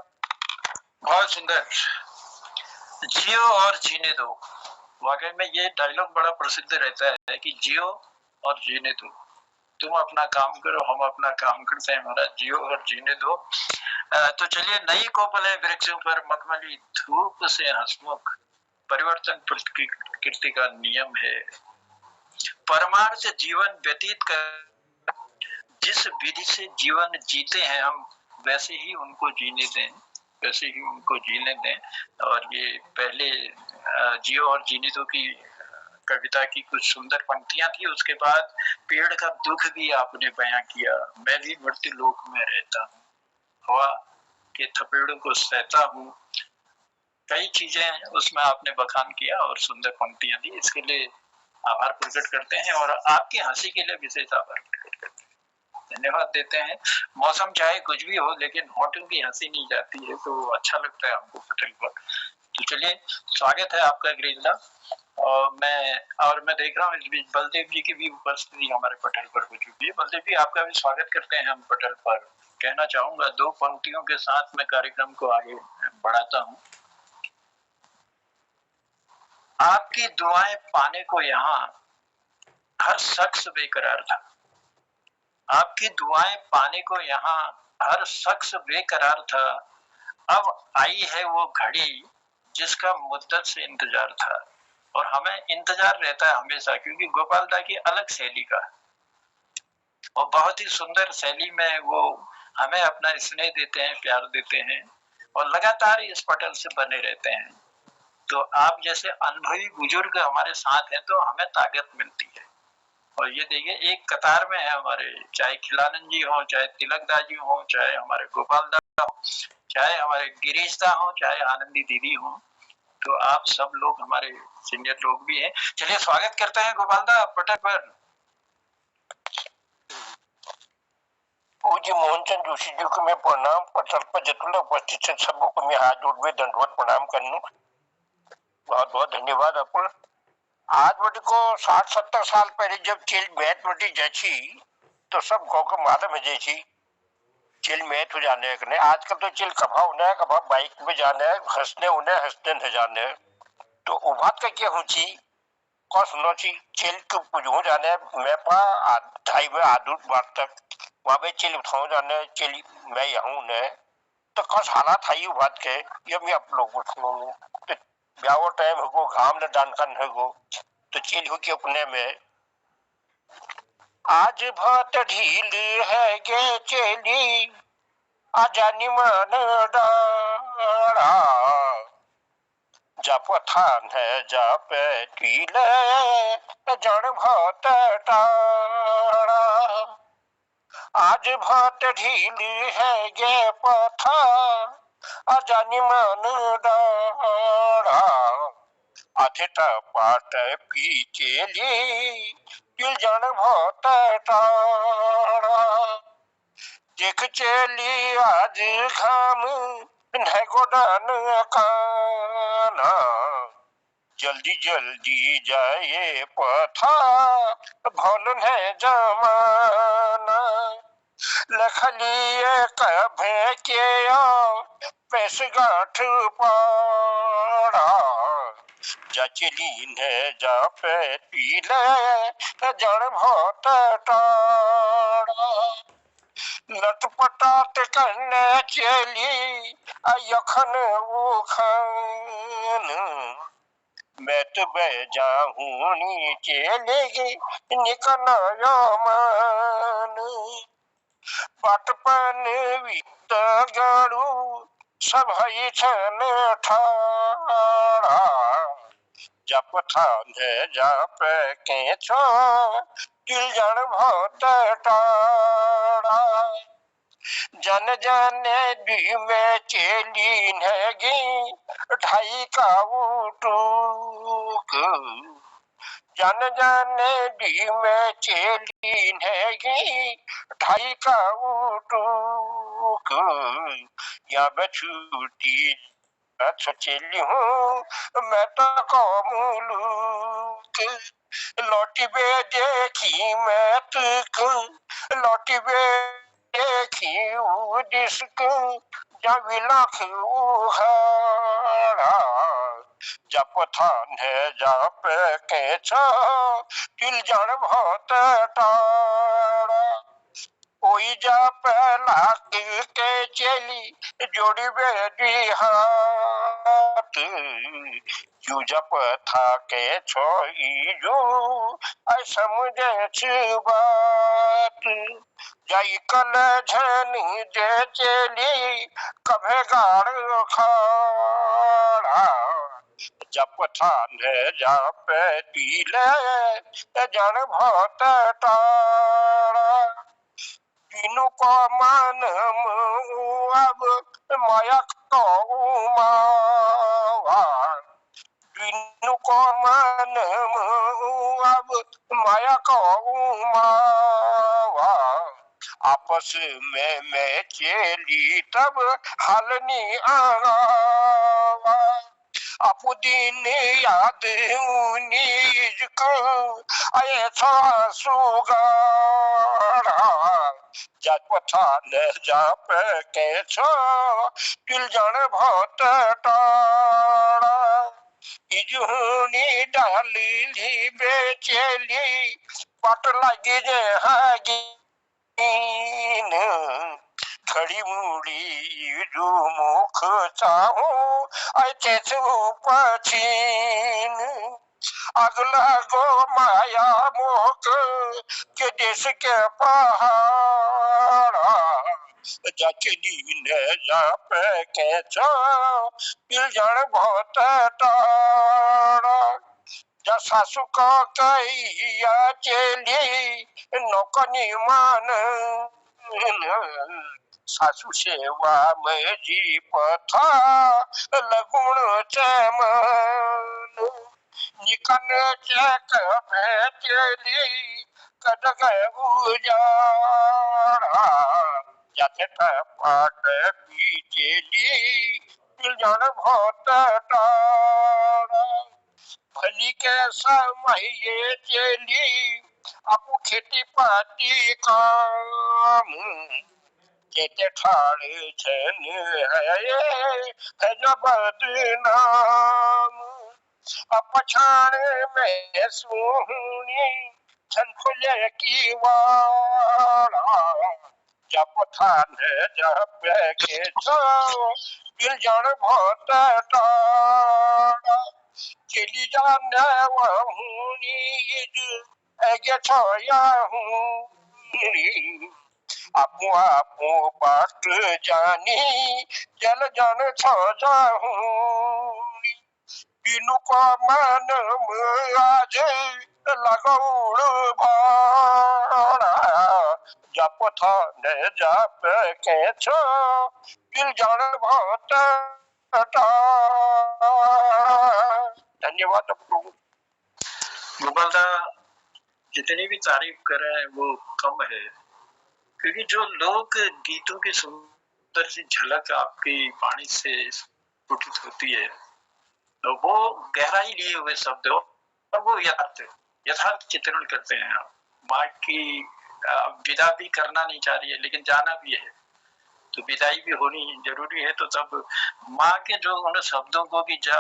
बहुत सुंदर। जियो और जीने दो, वाकई में ये डायलॉग बड़ा प्रसिद्ध रहता है कि जियो और जीने दो, तुम अपना काम करो हम अपना काम करते हैं, हमारा जियो और जीने दो। तो चलिए, नई कोपलें वृक्षों पर मखमली धूप से हंसमुख, परिवर्तन प्रकृति का नियम है। परमार्थ जीवन व्यतीत कर, जिस विधि से जीवन जीते हैं हम वैसे ही उनको जीने दें, वैसे ही उनको जीने दें। और ये पहले जियो और जीने दो की कविता की कुछ सुंदर पंक्तियां थी, उसके बाद पेड़ का दुख भी आपने बयां किया। मैं भी मृत्यु लोक में रहता हूँ, हवा के थपेड़ों को सहता हूँ, कई चीजें उसमें आपने बखान किया और सुंदर पंक्तियां दी। इसके लिए आभार प्रकट करते हैं और आपकी हंसी के लिए विशेष आभार प्रकट करते हैं, धन्यवाद देते हैं। मौसम चाहे कुछ भी हो लेकिन होठों की हंसी नहीं जाती है तो अच्छा लगता है हमको पटल पर। तो चलिए, स्वागत है आपका गिरिजला। और मैं देख रहा हूँ इस बीच बलदेव जी की भी उपस्थिति हमारे पटल पर हो चुकी है। बलदेव जी, आपका भी स्वागत करते हैं हम पटल पर। कहना चाहूंगा दो पंक्तियों के साथ मैं कार्यक्रम को आगे बढ़ाता हूँ। आपकी दुआएं पाने को यहाँ हर शख्स बेकरार था, आपकी दुआएं पाने को यहाँ हर शख्स बेकरार था। अब आई है वो घड़ी जिसका मुद्दत से इंतजार था। और हमें इंतजार रहता है हमेशा, क्योंकि गोपाल दा की अलग शैली का और बहुत ही सुंदर शैली में वो हमें अपना स्नेह देते हैं, प्यार देते हैं और लगातार इस पटल से बने रहते हैं। तो आप जैसे अनुभवी बुजुर्ग हमारे साथ हैं तो हमें ताकत मिलती है। और ये देखिए, एक कतार में है हमारे, चाहे खिलानंद जी हो, चाहे तिलक दा जी हो, चाहे हमारे गोपाल दा हो, चाहे हमारे गिरीश दा हो, चाहे आनंदी दीदी हो, तो आप सब लोग हमारे सीनियर लोग भी हैं। चलिए, स्वागत करते हैं गोपाल दा पटल पर। पूज्य मोहनचंद जोशी जी को मैं प्रणाम, पटल पर जतुल उपस्थित है सबको मैं हाथ जोड़ में दंडवत प्रणाम करनू। बहुत बहुत धन्यवाद आपको। आज बटी को 60-70 साल पहले जब चेल मैथ बटी जैसी तो सब गाँव को मालूम है जैसी चेल मैथ हो जाने के आजकल तो चेल कभा उन्हें कभा बाइक में जाने हंसने उन्हें हंसने न जाने तो उबात का क्या हुची कौन सुनो ची चेल के पुजो जाने मैं पा ढाई में आधुट बार तक वहाँ पे चेल उठाओ जाने चेल मैं यहाँ ने तो कौन हालात है ये बात के ये मैं आप लोग सुनो तो ब्याह टाइम होगो घाम न डानकन होगो तो चेल हो के अपने में आज भात ढीली है गे चेली आजानी मन डाड़ा जप थान है जप टीले जड़ भात टाड़ा आज भात ढीली है गे पथा अजानी मन डाड़ा आधेटा पाट पीचेली दिल जन बहुत टाड़ा देख चली आज घाम है गोदान काना जल्दी जल्दी जाए पथा भौलन है जमाना लखलिए कभे के पैस गाठ पाड़ा जा चली ने जा पे पीले जड़ बहुत टाड़ा लटपटाट करने चली यखन उखन मैं तो बैजा हूँ नीचे लेगी निकन मन पटपन वित गड़ू सब छन ठाड़ा जप थान जप के छो दिल जन बहुत टाड़ा जन जाने दी में चेली नगी ढाई का टूक जन जाने दी में चेली नगी ढाई का टूक या बछूटी चली हूँ मैं तो मुलूक लौटी बे देखी मैं तुक लौटी बे देखी डिस्क जब लख उहाड़ा जप थान है जप के छो दिल जड़ बहुत टाड़ा ओई जा पहला के चली जोड़ी बेटी हाथ यू जप था के छोई जो आई समझे बात जाई कल झन जे चली कभे गाड़ खाड़ा जप थान जप पीले जन बहुत टाड़ा तीनों को मन अब माया तो मावा तीनों को मन अब माया को मावा आपस में मैं चली तब हलनी आवा अपु दिन याद उन्नीस को आए था सुगाड़ा जप थान जप के छो दिल जन बहुत टाड़ा इजुनी डाली बेचली पट लगी जे हगीन खड़ी मुड़ी जो मुख चाहो ऐसे पछीन अगला गो माया मोक के देश के पहाड़ा जचली ने जाप के छो दिल जन बहुत टाड़ा जा सासु को कहिया चली नौकनी मान सासु सेवा में जी पथा लगुण चमन निकन चक भेचली कद गए उजाड़ा जाते पाट पीचेली दिल जन बहुत टाड़ा भली के समय ये चली अपू खेती पाती काम जेते ठाड़ छन है जो बदनाम अपछाण में सुनी छन फुले की वाड़ा जप थान जप के छो दिल जन बहुत टाड़ा चली जाने वहुनी एगे छोया हूँ अपू अपू बाट जानी जल जन छो जाहूँ बिनु को मन आज लगौड़ भाड़ा जापो था न जाप के छो दिल जान बहुत धन्यवाद आप लोगों। गोपालदा जितनी भी तारीफ कर रहे हैं वो कम है, क्योंकि जो लोग गीतों की सुंदर सी झलक आपकी वाणी से स्फुटित होती है, तो वो गहराई लिए हुए शब्द हो और वो यथार्थ चित्रण करते हैं। आप माँ की विदा भी करना नहीं चाह रही है, लेकिन जाना भी है, तो विदाई भी होनी जरूरी है। तो तब माँ के जो उन शब्दों को कि जा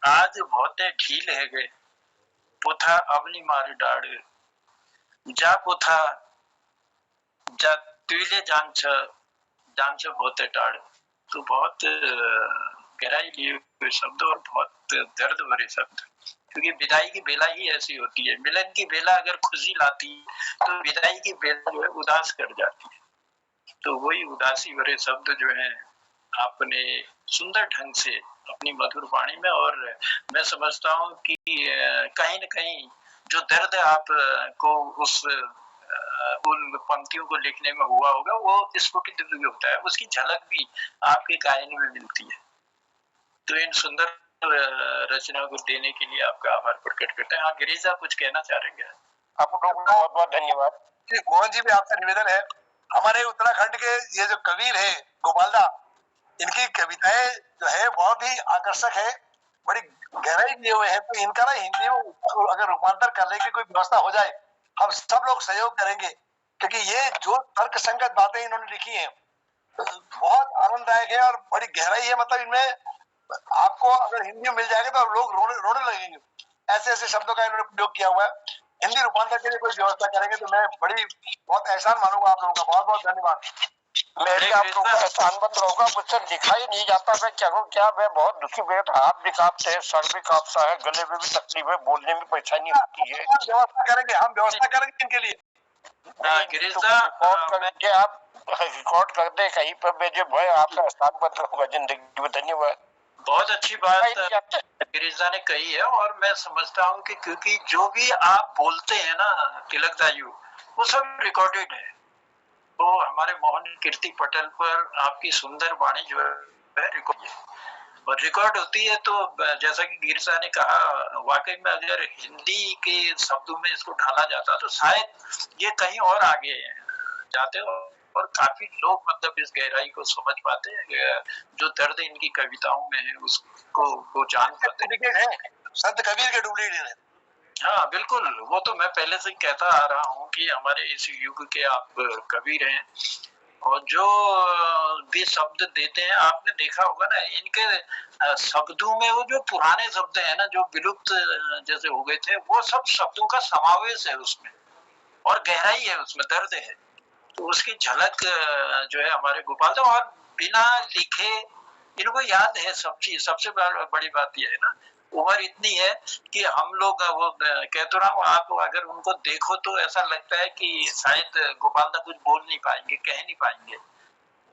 आज बहुत ढील है गए पोथा अवनी मार डाड़ जा पोथा जा तुले जान छ बहुत टाड़, तो बहुत गहराई लिए हुए शब्द और बहुत दर्द भरे शब्द, क्योंकि विदाई की बेला ही ऐसी होती है। मिलन की बेला अगर खुशी लाती तो विदाई की बेला जो है उदास कर जाती है। तो वही उदासी भरे शब्द जो है आपने सुंदर ढंग से अपनी मधुर वाणी में, और मैं समझता हूँ कि कहीं न कहीं जो दर्द आप को उस उन पंक्तियों को लिखने में हुआ होगा वो स्फुटित भी होता है, उसकी झलक भी आपके गायन में मिलती है। तो इन सुंदर रचनाओं को देने के लिए आपका आभार प्रकट करते हैं। हाँ गिरिजा कुछ कहना चाह रहे हैं? आपको बहुत बहुत धन्यवाद। मोहन जी भी आपसे निवेदन है, हमारे उत्तराखंड के ये जो कबीर है गोपालदा, इनकी कविताएं जो है बहुत ही आकर्षक है, बड़ी गहराई लिए हुए हैं। तो इनका ना हिंदी में अगर रूपांतर करने की कोई व्यवस्था हो जाए, हम सब लोग सहयोग करेंगे, क्योंकि ये जो तर्क संगत बातें इन्होंने लिखी हैं बहुत आनंददायक है और बड़ी गहराई है। मतलब इनमें आपको अगर हिंदी में मिल जाएगा तो लोग रोने लगेंगे, ऐसे ऐसे शब्दों का इन्होंने प्रयोग किया हुआ है। हिंदी रूपांतर के लिए कोई व्यवस्था करेंगे तो मैं बहुत एहसान मानूंगा आप लोगों का। बहुत बहुत धन्यवाद। मेरे आप लोगों का एहसानमंद रहूंगा, मुझसे लिखा ही नहीं जाता, मैं क्या कहूँ क्या, मैं बहुत दुखी, मेरे हाथ भी कांपते हैं, सर भी कांपता है, गले में भी तकलीफ है, बोलने में परेशानी होती है। हम व्यवस्था करेंगे इनके लिए। रिकॉर्ड करके आप रिकॉर्ड कर दे कहीं पर, मैं जो है आपका एहसानमंद रहूंगा जिंदगी में। धन्यवाद। बहुत अच्छी बात गिरिजा ने कही है, और मैं समझता हूँ कि क्योंकि जो भी आप बोलते हैं ना तिलकदायु, वो सब रिकॉर्डेड है। तो हमारे मोहन कीर्ति पटेल पर आपकी सुंदर वाणी जो है रिकॉर्ड है, और रिकॉर्ड होती है। तो जैसा कि गिरिजा ने कहा, वाकई में अगर हिंदी के शब्दों में इसको ढाला जाता तो शायद ये कहीं और आगे जाते, और काफी लोग मतलब इस गहराई को समझ पाते हैं, जो दर्द इनकी कविताओं में है उसको वो जान पाते हैं। संत कबीर के डुप्लीकेट है। हाँ बिल्कुल, वो तो मैं पहले से कहता आ रहा हूँ कि हमारे इस युग के आप कबीर हैं, और जो भी शब्द देते हैं आपने देखा होगा ना, इनके शब्दों में वो जो पुराने शब्द हैं ना जो विलुप्त जैसे हो गए थे, वो सब शब्दों का समावेश है उसमें, और गहराई है उसमें, दर्द है। तो उसकी झलक जो है हमारे गोपाल, और बिना लिखे इनको याद है सब चीज। सबसे बड़ी बात यह है ना, उम्र इतनी है कि हम लोग वो कह तो रहा हूँ, आप अगर उनको देखो तो ऐसा लगता है कि शायद गोपाल दा कुछ बोल नहीं पाएंगे, कह नहीं पाएंगे,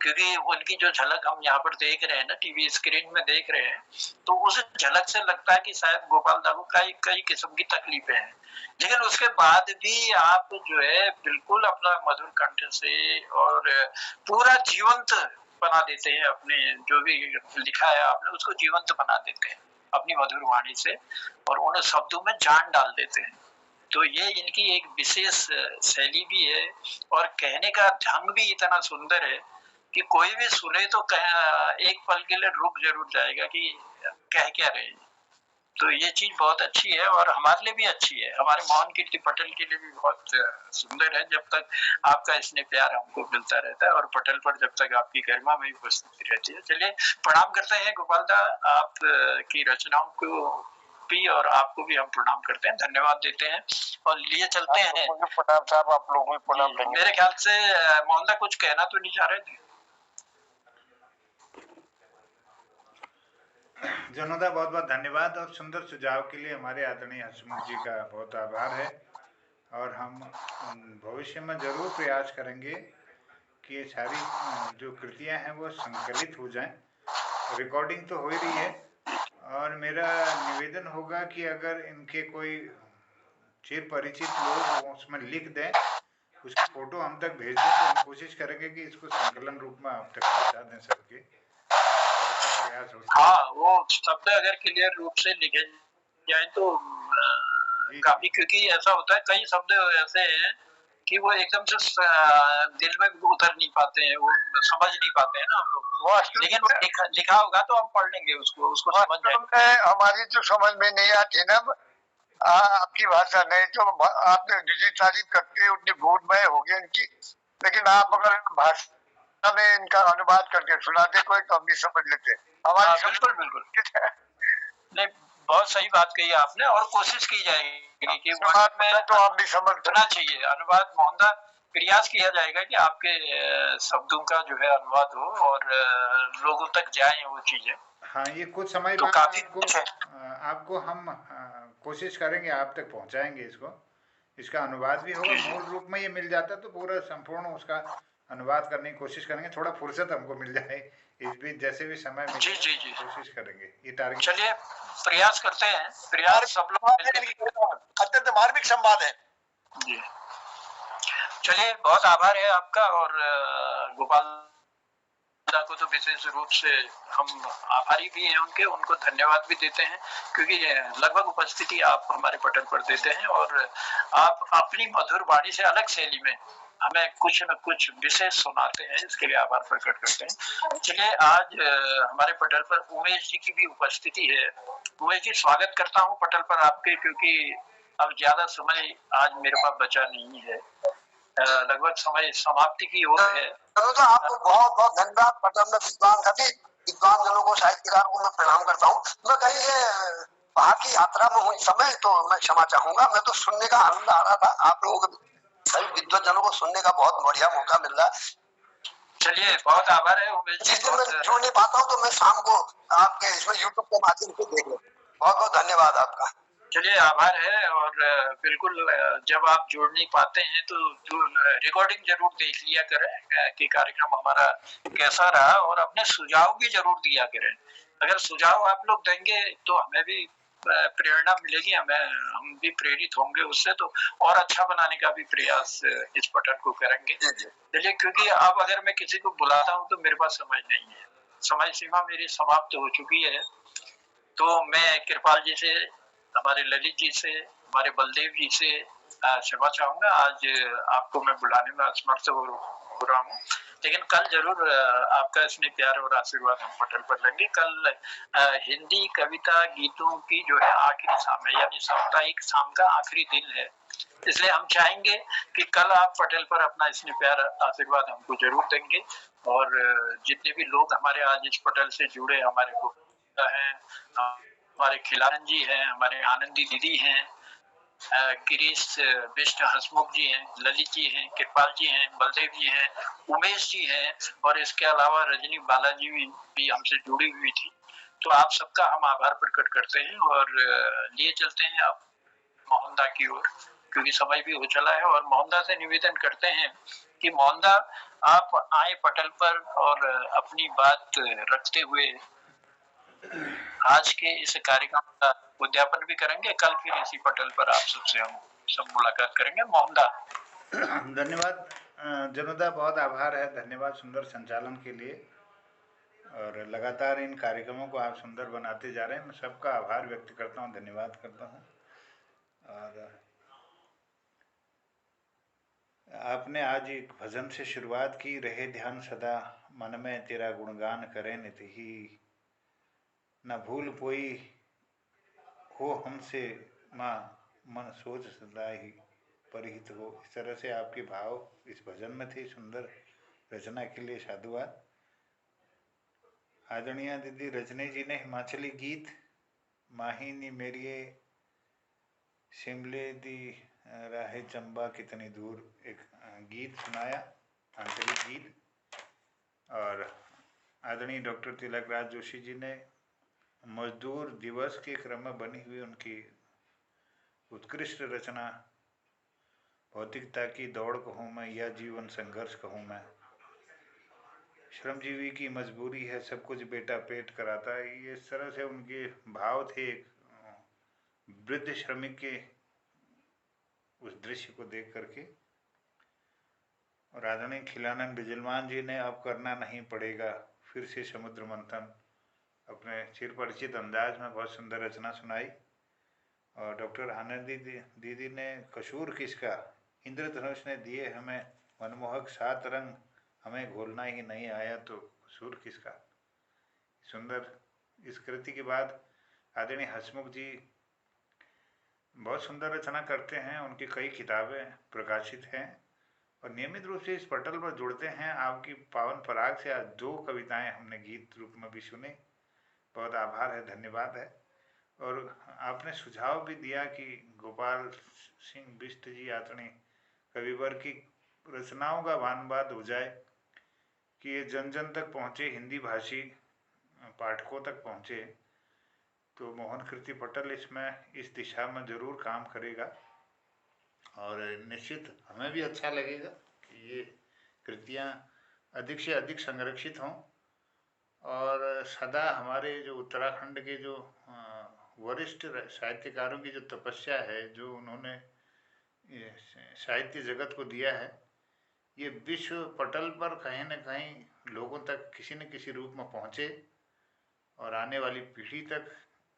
क्योंकि उनकी जो झलक हम यहाँ पर देख रहे हैं ना, टीवी स्क्रीन में देख रहे हैं, तो उस झलक से लगता है कि शायद गोपाल दा को कई किस्म की तकलीफें हैं, लेकिन उसके बाद भी आप जो है बिल्कुल अपना मधुर कंठ से और पूरा जीवंत बना देते हैं, अपने जो भी लिखा है आपने उसको जीवंत बना देते हैं अपनी मधुर वाणी से, और उन शब्दों में जान डाल देते हैं। तो ये इनकी एक विशेष शैली भी है, और कहने का ढंग भी इतना सुंदर है कि कोई भी सुने तो एक पल के लिए रुक जरूर जाएगा कि कह क्या रहे हैं। तो ये चीज बहुत अच्छी है, और हमारे लिए भी अच्छी है, हमारे मोहन कीर्ति पटेल के लिए भी बहुत सुंदर है। जब तक आपका स्नेह प्यार हमको मिलता रहता है, और पटेल पर जब तक आपकी गरिमा में उपस्थिति रहती है। चलिए प्रणाम करते हैं गोपाल दा, आप की रचनाओं को भी और आपको भी हम प्रणाम करते हैं, धन्यवाद देते हैं, और लिए चलते हैं। प्रणाम साहब, आप लोग भी प्रणाम। मेरे ख्याल से मोहन दा कुछ कहना तो नहीं चाह रहे थे? जनोदा बहुत बहुत धन्यवाद, और सुंदर सुझाव के लिए हमारे आदरणीय हसमुख जी का बहुत आभार है। और हम भविष्य में जरूर प्रयास करेंगे कि ये सारी जो कृतियां हैं वो संकलित हो जाएं। रिकॉर्डिंग तो हो ही रही है, और मेरा निवेदन होगा कि अगर इनके कोई चिर परिचित लोग उसमें लिख दें उसकी फोटो हम तक भेज दें तो हम कोशिश करेंगे कि इसको संकलन रूप में आप तक पहुंचा दें सबके, ऐसा प्रयास हो सकता है। हाँ, वो शब्द अगर क्लियर रूप से लिखे जाए तो जी काफी, जी क्योंकि ऐसा होता है कई शब्द ऐसे हैं कि वो एकदम से दिल में उतर नहीं पाते हैं, वो समझ नहीं पाते हैं ना हम लोग, लेकिन वो लिखा होगा तो हम पढ़ लेंगे उसको समझ जाएंगे। हमारी तो समझ में नहीं आती ना आपकी भाषा, नहीं तो आपने जितनी तारीफ करते उतनी भूतमय होगी इनकी, लेकिन आप अगर भाषा में इनका अनुवाद करके सुनाते कोई तो हम भी समझ लेते। हमारी बिल्कुल बिल्कुल नहीं, बहुत सही बात कही आपने, और कोशिश की जाएगी कि में तो हम भी समझना चाहिए अनुवाद। मोहनदा प्रयास किया जाएगा कि आपके शब्दों का जो है अनुवाद हो और लोगों तक जाए वो चीजें। हाँ, ये कुछ समय तो बाद काफी आपको हम कोशिश करेंगे, आप तक पहुंचाएंगे इसको। इसका अनुवाद भी होगा, मूल रूप में ये मिल जाता तो पूरा संपूर्ण उसका अनुवाद करने की कोशिश करेंगे, थोड़ा फुर्सत हमको मिल जाए इस बीच, जैसे भी समय मिले जी कोशिश करेंगे ये टारगेट। चलिए प्रयास करते हैं, प्रयास सब लोग अत्यंत मार्मिक संवाद है जी। चलिए बहुत आभार है आपका, और गोपाल को तो विशेष रूप से हम आभारी भी हैं उनके, उनको धन्यवाद भी देते हैं, क्योंकि लगभग उपस्थिति आप हमारे पटल पर देते हैं और आप अपनी मधुर वाणी से अलग शैली में हमें कुछ न कुछ विशेष सुनाते हैं, इसके लिए आभार प्रकट करते हैं। चलिए आज हमारे पटल पर उमेश जी की भी उपस्थिति है। उमेश जी, स्वागत करता हूँ पटल पर आपके, क्योंकि अब ज्यादा समय आज मेरे पास बचा नहीं है, लगभग समय समाप्ति की ओर है। तो आपको बहुत बहुत धन्यवाद। पटल में विद्वान जनों को, साहित्यकारों को मैं प्रणाम करता हूँ। मैं कहीं बाहर की यात्रा में हूँ इस समय, तो मैं क्षमा चाहूंगा। मैं तो सुनने का आनंद आ रहा था, आप लोगों को सभी विद्वान जनों को सुनने का बहुत बढ़िया मौका मिल रहा है। चलिए बहुत आभार है उमेश जी। जिस दिन मैं जुड़ नहीं पाता हूँ तो मैं शाम को आपके इसमें यूट्यूब के माध्यम से देख लेता हूँ। बहुत बहुत धन्यवाद आपका। चलिए आभार है, और बिल्कुल जब आप जुड़ नहीं पाते हैं तो रिकॉर्डिंग जरूर देख लिया करें कि कार्यक्रम हमारा कैसा रहा, और अपने सुझाव भी जरूर दिया करें। अगर सुझाव आप लोग देंगे तो हमें भी प्रेरणा मिलेगी, हम भी प्रेरित होंगे उससे, तो और अच्छा बनाने का भी प्रयास इस पटल को करेंगे। चलिए, क्योंकि अब अगर मैं किसी को बुलाता हूँ तो मेरे पास समय नहीं है, समय सीमा मेरी समाप्त हो चुकी है, तो मैं कृपाल जी से, हमारे ललित जी से, हमारे बलदेव जी से क्षमा चाहूंगा। आज आपको मैं बुलाने में असमर्थ हो रहा हूँ, लेकिन कल जरूर आपका स्नेह प्यार और आशीर्वाद हम पटल पर लेंगे। कल हिंदी कविता गीतों की जो है आखिरी शाम है, यानी साप्ताहिक शाम का आखिरी दिन है, इसलिए हम चाहेंगे कि कल आप पटल पर अपना स्नेह प्यार आशीर्वाद हमको जरूर देंगे। और जितने भी लोग हमारे आज इस पटल से जुड़े, हमारे को हैं, हमारे खिलारन जी हैं, हमारे आनंदी दीदी हैं, गिरीश विष्णु हसमुख जी हैं, ललित जी हैं, कृपाल जी हैं, बलदेव जी हैं, उमेश जी हैं, और इसके अलावा रजनी बालाजी भी हमसे जुड़ी हुई थी। तो आप सबका हम आभार प्रकट करते हैं और लिए चलते हैं अब मोहनदा की ओर, क्योंकि समय भी हो चला है। और मोहनदा से निवेदन करते हैं कि मोहनदा आप आए पटल पर और अपनी बात रखते हुए आज के इस कार्यक्रम का उद्यापन भी करेंगे। कल फिर इसी पटल पर आप सबसे हम सब मुलाकात करेंगे। मोहनदा। धन्यवाद जनता, बहुत आभार है, धन्यवाद सुंदर संचालन के लिए, और लगातार इन कार्यक्रमों को आप सुंदर बनाते जा रहे हैं। मैं सबका आभार व्यक्त करता हूँ, धन्यवाद करता हूँ। और आपने आज एक भजन से शुरुआत की, रहे ध्यान सदा मन में तेरा गुणगान करें नित ही, न भूल कोई हो हमसे माँ मन सोच सदा ही परिहित हो। इस तरह से आपके भाव इस भजन में थे। सुंदर रचना के लिए साधुवाद। आदरणीय दीदी रजनी जी ने हिमाचली गीत माहिनी मेरिए शिमले दी राहे चंबा कितनी दूर एक गीत सुनाया, आंतरिक गीत। और आदरणीय डॉक्टर तिलक राज जोशी जी ने मजदूर दिवस के क्रम में बनी हुई उनकी उत्कृष्ट रचना भौतिकता की दौड़ कहूँ मैं या जीवन संघर्ष कहूँ मैं, श्रमजीवी की मजबूरी है सब कुछ बेटा पेट कराता है। ये इस तरह से उनके भाव थे एक वृद्ध श्रमिक के उस दृश्य को देख करके। और आदरणीय खिलानंद बिजलमान जी ने अब करना नहीं पड़ेगा फिर से समुद्र मंथन अपने चिरपरिचित अंदाज में बहुत सुंदर रचना सुनाई। और डॉक्टर आनंदी दीदी ने कसूर किसका, इंद्रधनुष ने दिए हमें मनमोहक 7 रंग, हमें घोलना ही नहीं आया तो कसूर किसका। सुंदर इस कृति के बाद आदरणीय हसमुख जी बहुत सुंदर रचना करते हैं, उनकी कई किताबें प्रकाशित हैं और नियमित रूप से इस पटल पर जुड़ते हैं। आपकी पावन पराग से आज 2 कविताएं हमने गीत रूप में भी सुनी, बहुत आभार है, धन्यवाद है। और आपने सुझाव भी दिया कि गोपाल सिंह बिष्ट जी आदरणीय कविवर की रचनाओं का वानवाद हो जाए कि ये जन जन तक पहुँचे, हिंदी भाषी पाठकों तक पहुँचे, तो मोहन कृति पटल इसमें इस दिशा में ज़रूर काम करेगा और निश्चित हमें भी अच्छा लगेगा कि ये कृतियाँ अधिक से अधिक संरक्षित हों और सदा हमारे जो उत्तराखंड के जो वरिष्ठ साहित्यकारों की जो तपस्या है, जो उन्होंने साहित्य जगत को दिया है, ये विश्व पटल पर कहीं न कहीं लोगों तक किसी न किसी रूप में पहुँचे और आने वाली पीढ़ी तक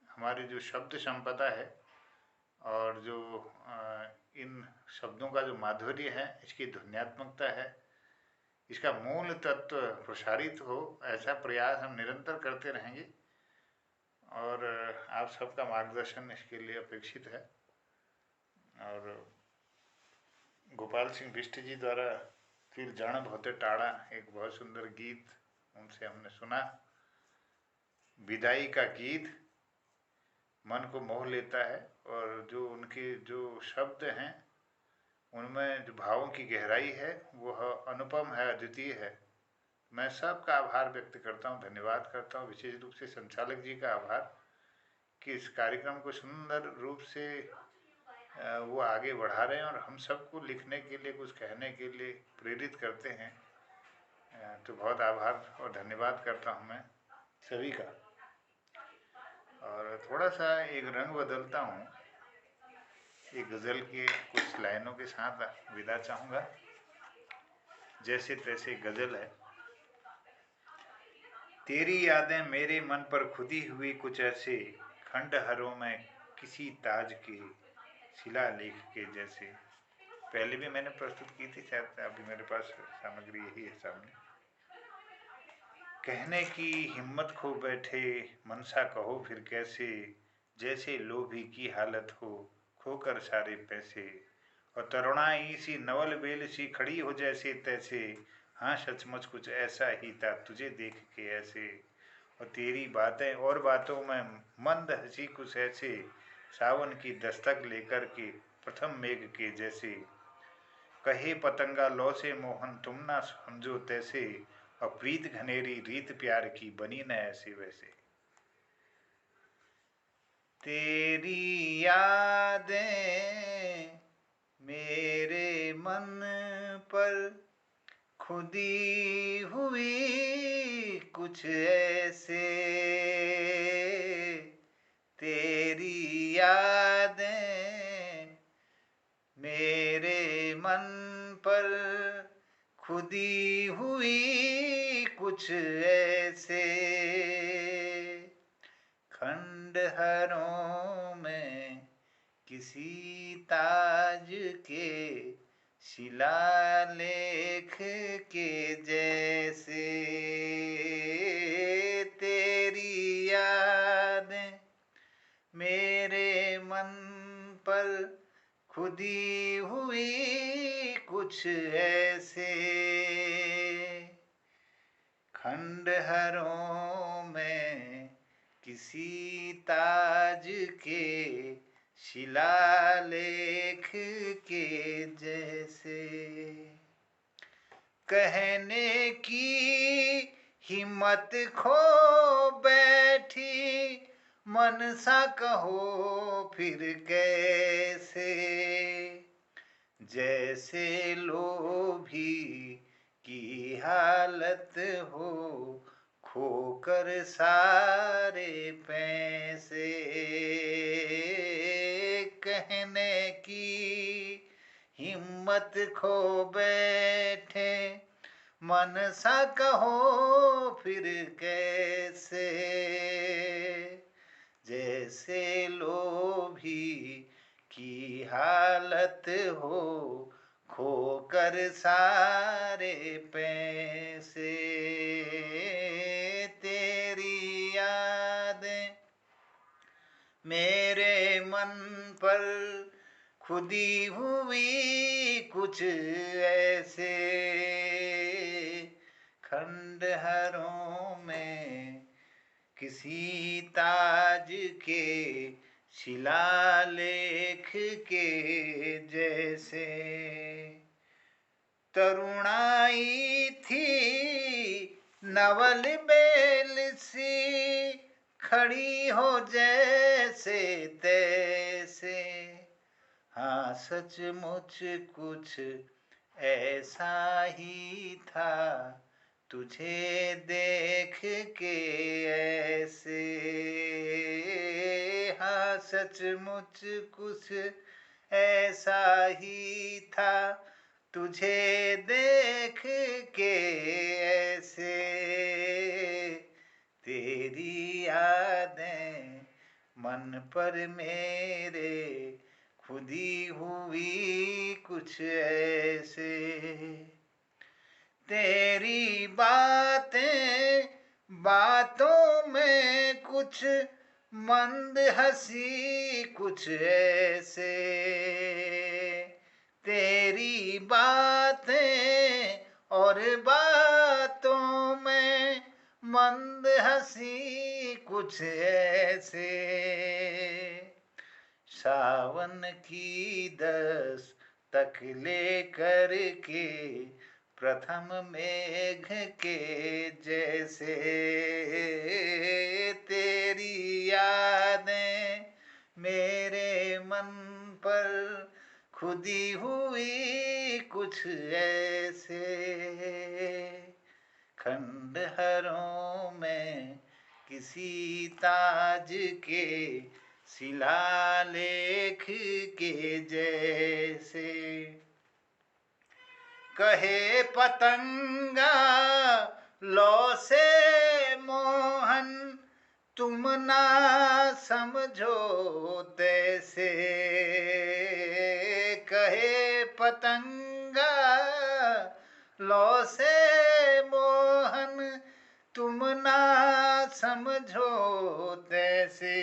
हमारी जो शब्द संपदा है और जो इन शब्दों का जो माधुर्य है, इसकी ध्वन्यात्मकता है, इसका मूल तत्व प्रसारित हो, ऐसा प्रयास हम निरंतर करते रहेंगे और आप सबका मार्गदर्शन इसके लिए अपेक्षित है। और गोपाल सिंह बिष्ट जी द्वारा फिर जान बहुते टाड़ा एक बहुत सुंदर गीत उनसे हमने सुना, विदाई का गीत मन को मोह लेता है और जो उनके जो शब्द हैं उनमें जो भावों की गहराई है वह अनुपम है, अद्वितीय है। मैं सबका आभार व्यक्त करता हूँ, धन्यवाद करता हूँ, विशेष रूप से संचालक जी का आभार कि इस कार्यक्रम को सुंदर रूप से वो आगे बढ़ा रहे हैं और हम सबको लिखने के लिए, कुछ कहने के लिए प्रेरित करते हैं। तो बहुत आभार और धन्यवाद करता हूँ मैं सभी का। और थोड़ा सा एक रंग बदलता हूँ, एक गज़ल के कुछ लाइनों के साथ विदा चाहूँगा। जैसे तैसे गज़ल है। तेरी यादें मेरे मन पर खुदी हुई कुछ ऐसे, खंडहरों में किसी ताज के शिलालेख के जैसे। पहले भी मैंने प्रस्तुत की थी, शायद अभी मेरे पास सामग्री यही है सामने। कहने की हिम्मत खो बैठे मनसा कहो फिर कैसे, जैसे लोभी की हालत हो खोकर सारे पैसे। और तरुणाई सी नवल बेल सी खड़ी हो जैसे तैसे, हाँ सचमुच कुछ ऐसा ही था तुझे देख के ऐसे। और तेरी बातें और बातों में मंद हंसी कुछ ऐसे, सावन की दस्तक लेकर के प्रथम मेघ के जैसे। कहे पतंगा लौ से मोहन तुम ना समझो तैसे, और प्रीत घनेरी रीत प्यार की बनी न ऐसे वैसे। तेरी यादें मेरे मन पर खुदी हुई कुछ ऐसे, तेरी यादें मेरे मन पर खुदी हुई कुछ ऐसे, खंडहरों में किसी ताज के शिलालेख के जैसे। तेरी यादें मेरे मन पर खुदी हुई कुछ ऐसे, खंडहरों में किसी ताज के शिलालेख के जैसे। कहने की हिम्मत खो बैठी मनसा कहो फिर कैसे, जैसे लोभी की हालत हो खोकर सारे पैसे। कहने की हिम्मत खो बैठे, मन सा कहो फिर कैसे, जैसे लोभी की हालत हो, खोकर सारे पैसे। तेरी यादें मेरे मन पर खुदी हुई कुछ ऐसे, खंडहरों में किसी ताज के शिलालेख के जैसे। तरुणाई थी नवल बेल सी, खड़ी हो जैसे तैसे। हाँ सचमुच कुछ ऐसा ही था तुझे देख के ऐसे। हाँ सचमुच कुछ ऐसा ही था तुझे देख के ऐसे। तेरी यादें मन पर मेरे खुदी हुई कुछ ऐसे। तेरी बातें बातों में कुछ मंद हंसी कुछ ऐसे। तेरी बातें और बातों में मंद हंसी कुछ ऐसे। सावन की दस्तक लेकर के प्रथम मेघ के जैसे। तेरी यादें मेरे मन पर खुदी हुई कुछ ऐसे, खंडहरों में किसी ताज के शिलालेख के जैसे। कहे पतंगा लौ से मोहन, तुम ना समझो तैसे। कहे पतंगा लौ से मोहन, तुम ना समझो तैसे।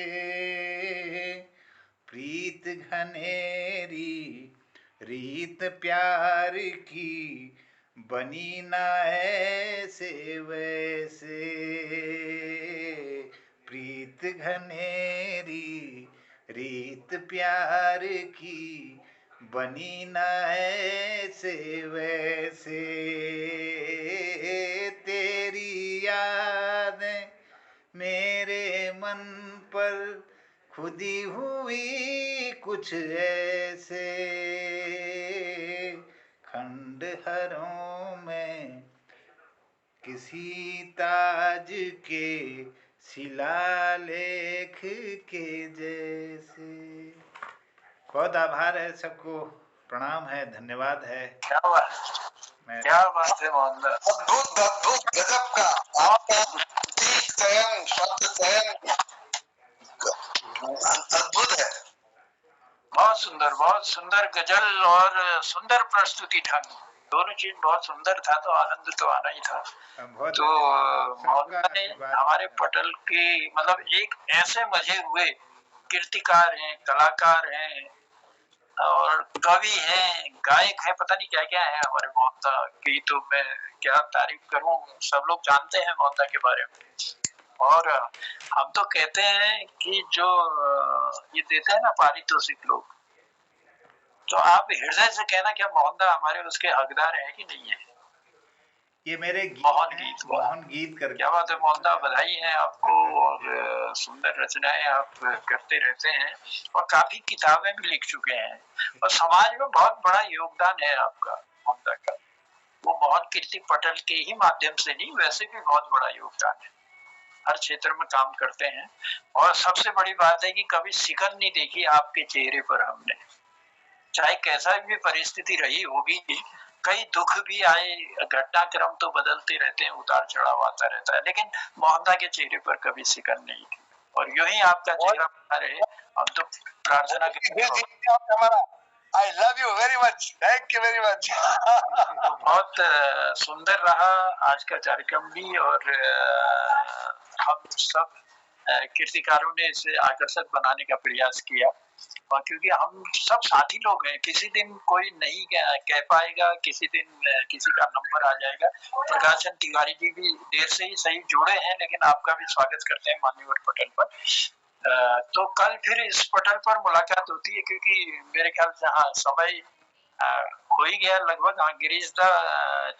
प्रीत घनेरी रीत प्यार की बनी ना ऐसे वैसे। प्रीत घनेरी रीत प्यार की बनी ना ऐसे वैसे। तेरी यादें मेरे मन पर खुदी हुई कुछ ऐसे, खंडहरों में किसी ताज के शिलालेख के जैसे। बहुत आभार है सबको, प्रणाम है, धन्यवाद है। क्या बात है मोहन। अद्भुत अद्भुत गजब का आपका चयन, शब्द चयन अद्भुत है। बहुत सुंदर गजल और सुंदर प्रस्तुति ढंग, दोनों चीज बहुत सुंदर था, तो आनंद तो आना ही था। तो मोहन ने हमारे पटल के मतलब एक ऐसे मजे हुए कीर्तिकार हैं, कलाकार हैं और कवि हैं, गायक हैं, पता नहीं क्या क्या है हमारे मोहनदा की। तो मैं क्या तारीफ करूं, सब लोग जानते हैं मोहनदा के बारे में। और हम तो कहते हैं कि जो ये देते हैं ना पारितोषिक लोग, तो आप हृदय से कहना क्या मोहनदा हमारे उसके हकदार है कि नहीं है। ये मेरे मोहन गीत कर। क्या बात है मोहनदा, बधाई है आपको। और सुंदर रचनाएं आप करते रहते हैं और काफी किताबें भी लिख चुके हैं और समाज में बहुत बड़ा योगदान है आपका मोहनदा का। वो मोहन कीर्ति पटल के ही माध्यम से नहीं, वैसे भी बहुत बड़ा योगदान है, हर क्षेत्र में काम करते हैं। और सबसे बड़ी बात है कि कभी शिकन नहीं देखी आपके चेहरे पर हमने। चाहे कैसा भी परिस्थिति रही होगी, कई दुख भी आए, घटनाक्रम तो बदलते रहते हैं, उतार चढ़ाव आता रहता है, लेकिन मोहनदा के चेहरे पर कभी सिकन नहीं थी। और यूं ही आपका चेहरा बना रहे, हम तो प्रार्थना करते हैं। I love you very much. Thank you very much. तो बहुत सुंदर रहा आज का कार्यक्रम भी, और हम सब कीर्तिकारों ने इसे आकर्षक बनाने का प्रयास किया। और क्योंकि हम सब साथी लोग हैं, किसी दिन कोई नहीं कह पाएगा, किसी दिन किसी का नंबर आ जाएगा। प्रकाशन तिवारी जी भी देर से ही सही जुड़े हैं, लेकिन आपका भी स्वागत करते हैं मान्यवर पटल पर। तो कल फिर इस पटल पर मुलाकात होती है, क्योंकि मेरे ख्याल से हाँ समय हो ही गया लगभग। हाँ गिरीश दा,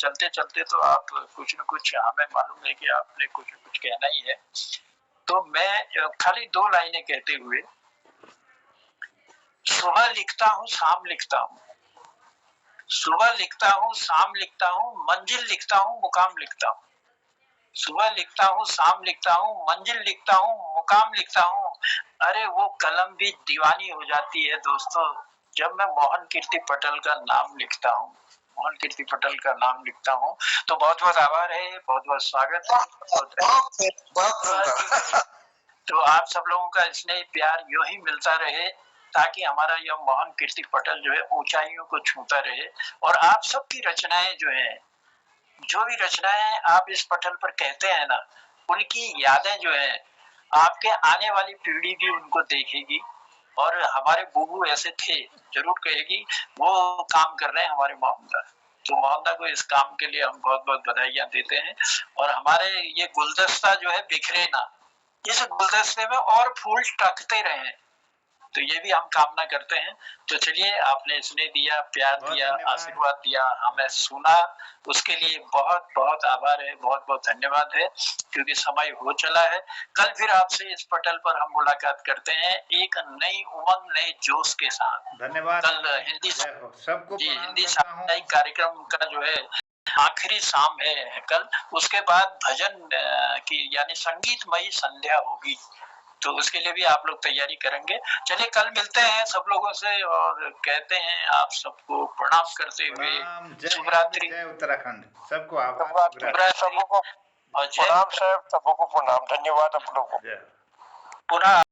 चलते चलते तो आप कुछ न कुछ, हमें मालूम है कि आपने कुछ न कुछ कहना ही है, तो मैं खाली 2 लाइनें कहते हुए, सुबह लिखता हूँ शाम लिखता हूँ, सुबह लिखता हूँ शाम लिखता हूँ, मंजिल लिखता हूँ मुकाम लिखता हूँ। सुबह लिखता हूँ शाम लिखता हूँ, मंजिल लिखता हूँ मुकाम लिखता हूँ। अरे वो कलम भी दीवानी हो जाती है दोस्तों, जब मैं मोहन कीर्ति पटल का नाम लिखता हूँ, मोहन कीर्ति पटल का नाम लिखता हूँ। तो बहुत बहुत आभार है, बहुत बहुत स्वागत है। तो आप सब लोगों का स्नेह प्यार यूं ही मिलता रहे, ताकि हमारा यह मोहन कीर्ति पटल जो है ऊंचाइयों को छूता रहे। और आप सबकी रचनाएं जो है, जो भी रचनाएं आप इस पटल पर कहते हैं ना, उनकी यादें जो है आपके आने वाली पीढ़ी भी उनको देखेगी। और हमारे बुबू ऐसे थे, जरूर कहेगी वो काम कर रहे हैं हमारे मोहनदा। तो मोहनदा को इस काम के लिए हम बहुत बहुत बधाइयां देते हैं। और हमारे ये गुलदस्ता जो है बिखरे ना, इस गुलदस्ते में और फूल टकते रहे, तो ये भी हम कामना करते हैं। तो चलिए, आपने स्नेह दिया, प्यार दिया, आशीर्वाद दिया, हमें सुना, उसके लिए बहुत बहुत आभार है, बहुत बहुत धन्यवाद है, क्योंकि समय हो चला है। कल फिर आपसे इस पटल पर हम मुलाकात करते हैं एक नई उमंग, नए जोश के साथ। धन्यवाद। कल हिंदी सबको हिंदी साप्ताहिक कार्यक्रम का जो है आखिरी शाम है कल, उसके बाद भजन की यानी संगीतमयी संध्या होगी, तो उसके लिए भी आप लोग तैयारी करेंगे। चलिए कल मिलते हैं सब लोगों से, और कहते हैं आप सबको प्रणाम करते हुए शुभ रात्रि। जय उत्तराखंड, सबको आभार, सबको और जय प्रणाम साहब, सबको प्रणाम, धन्यवाद आप लोगों को। पुनः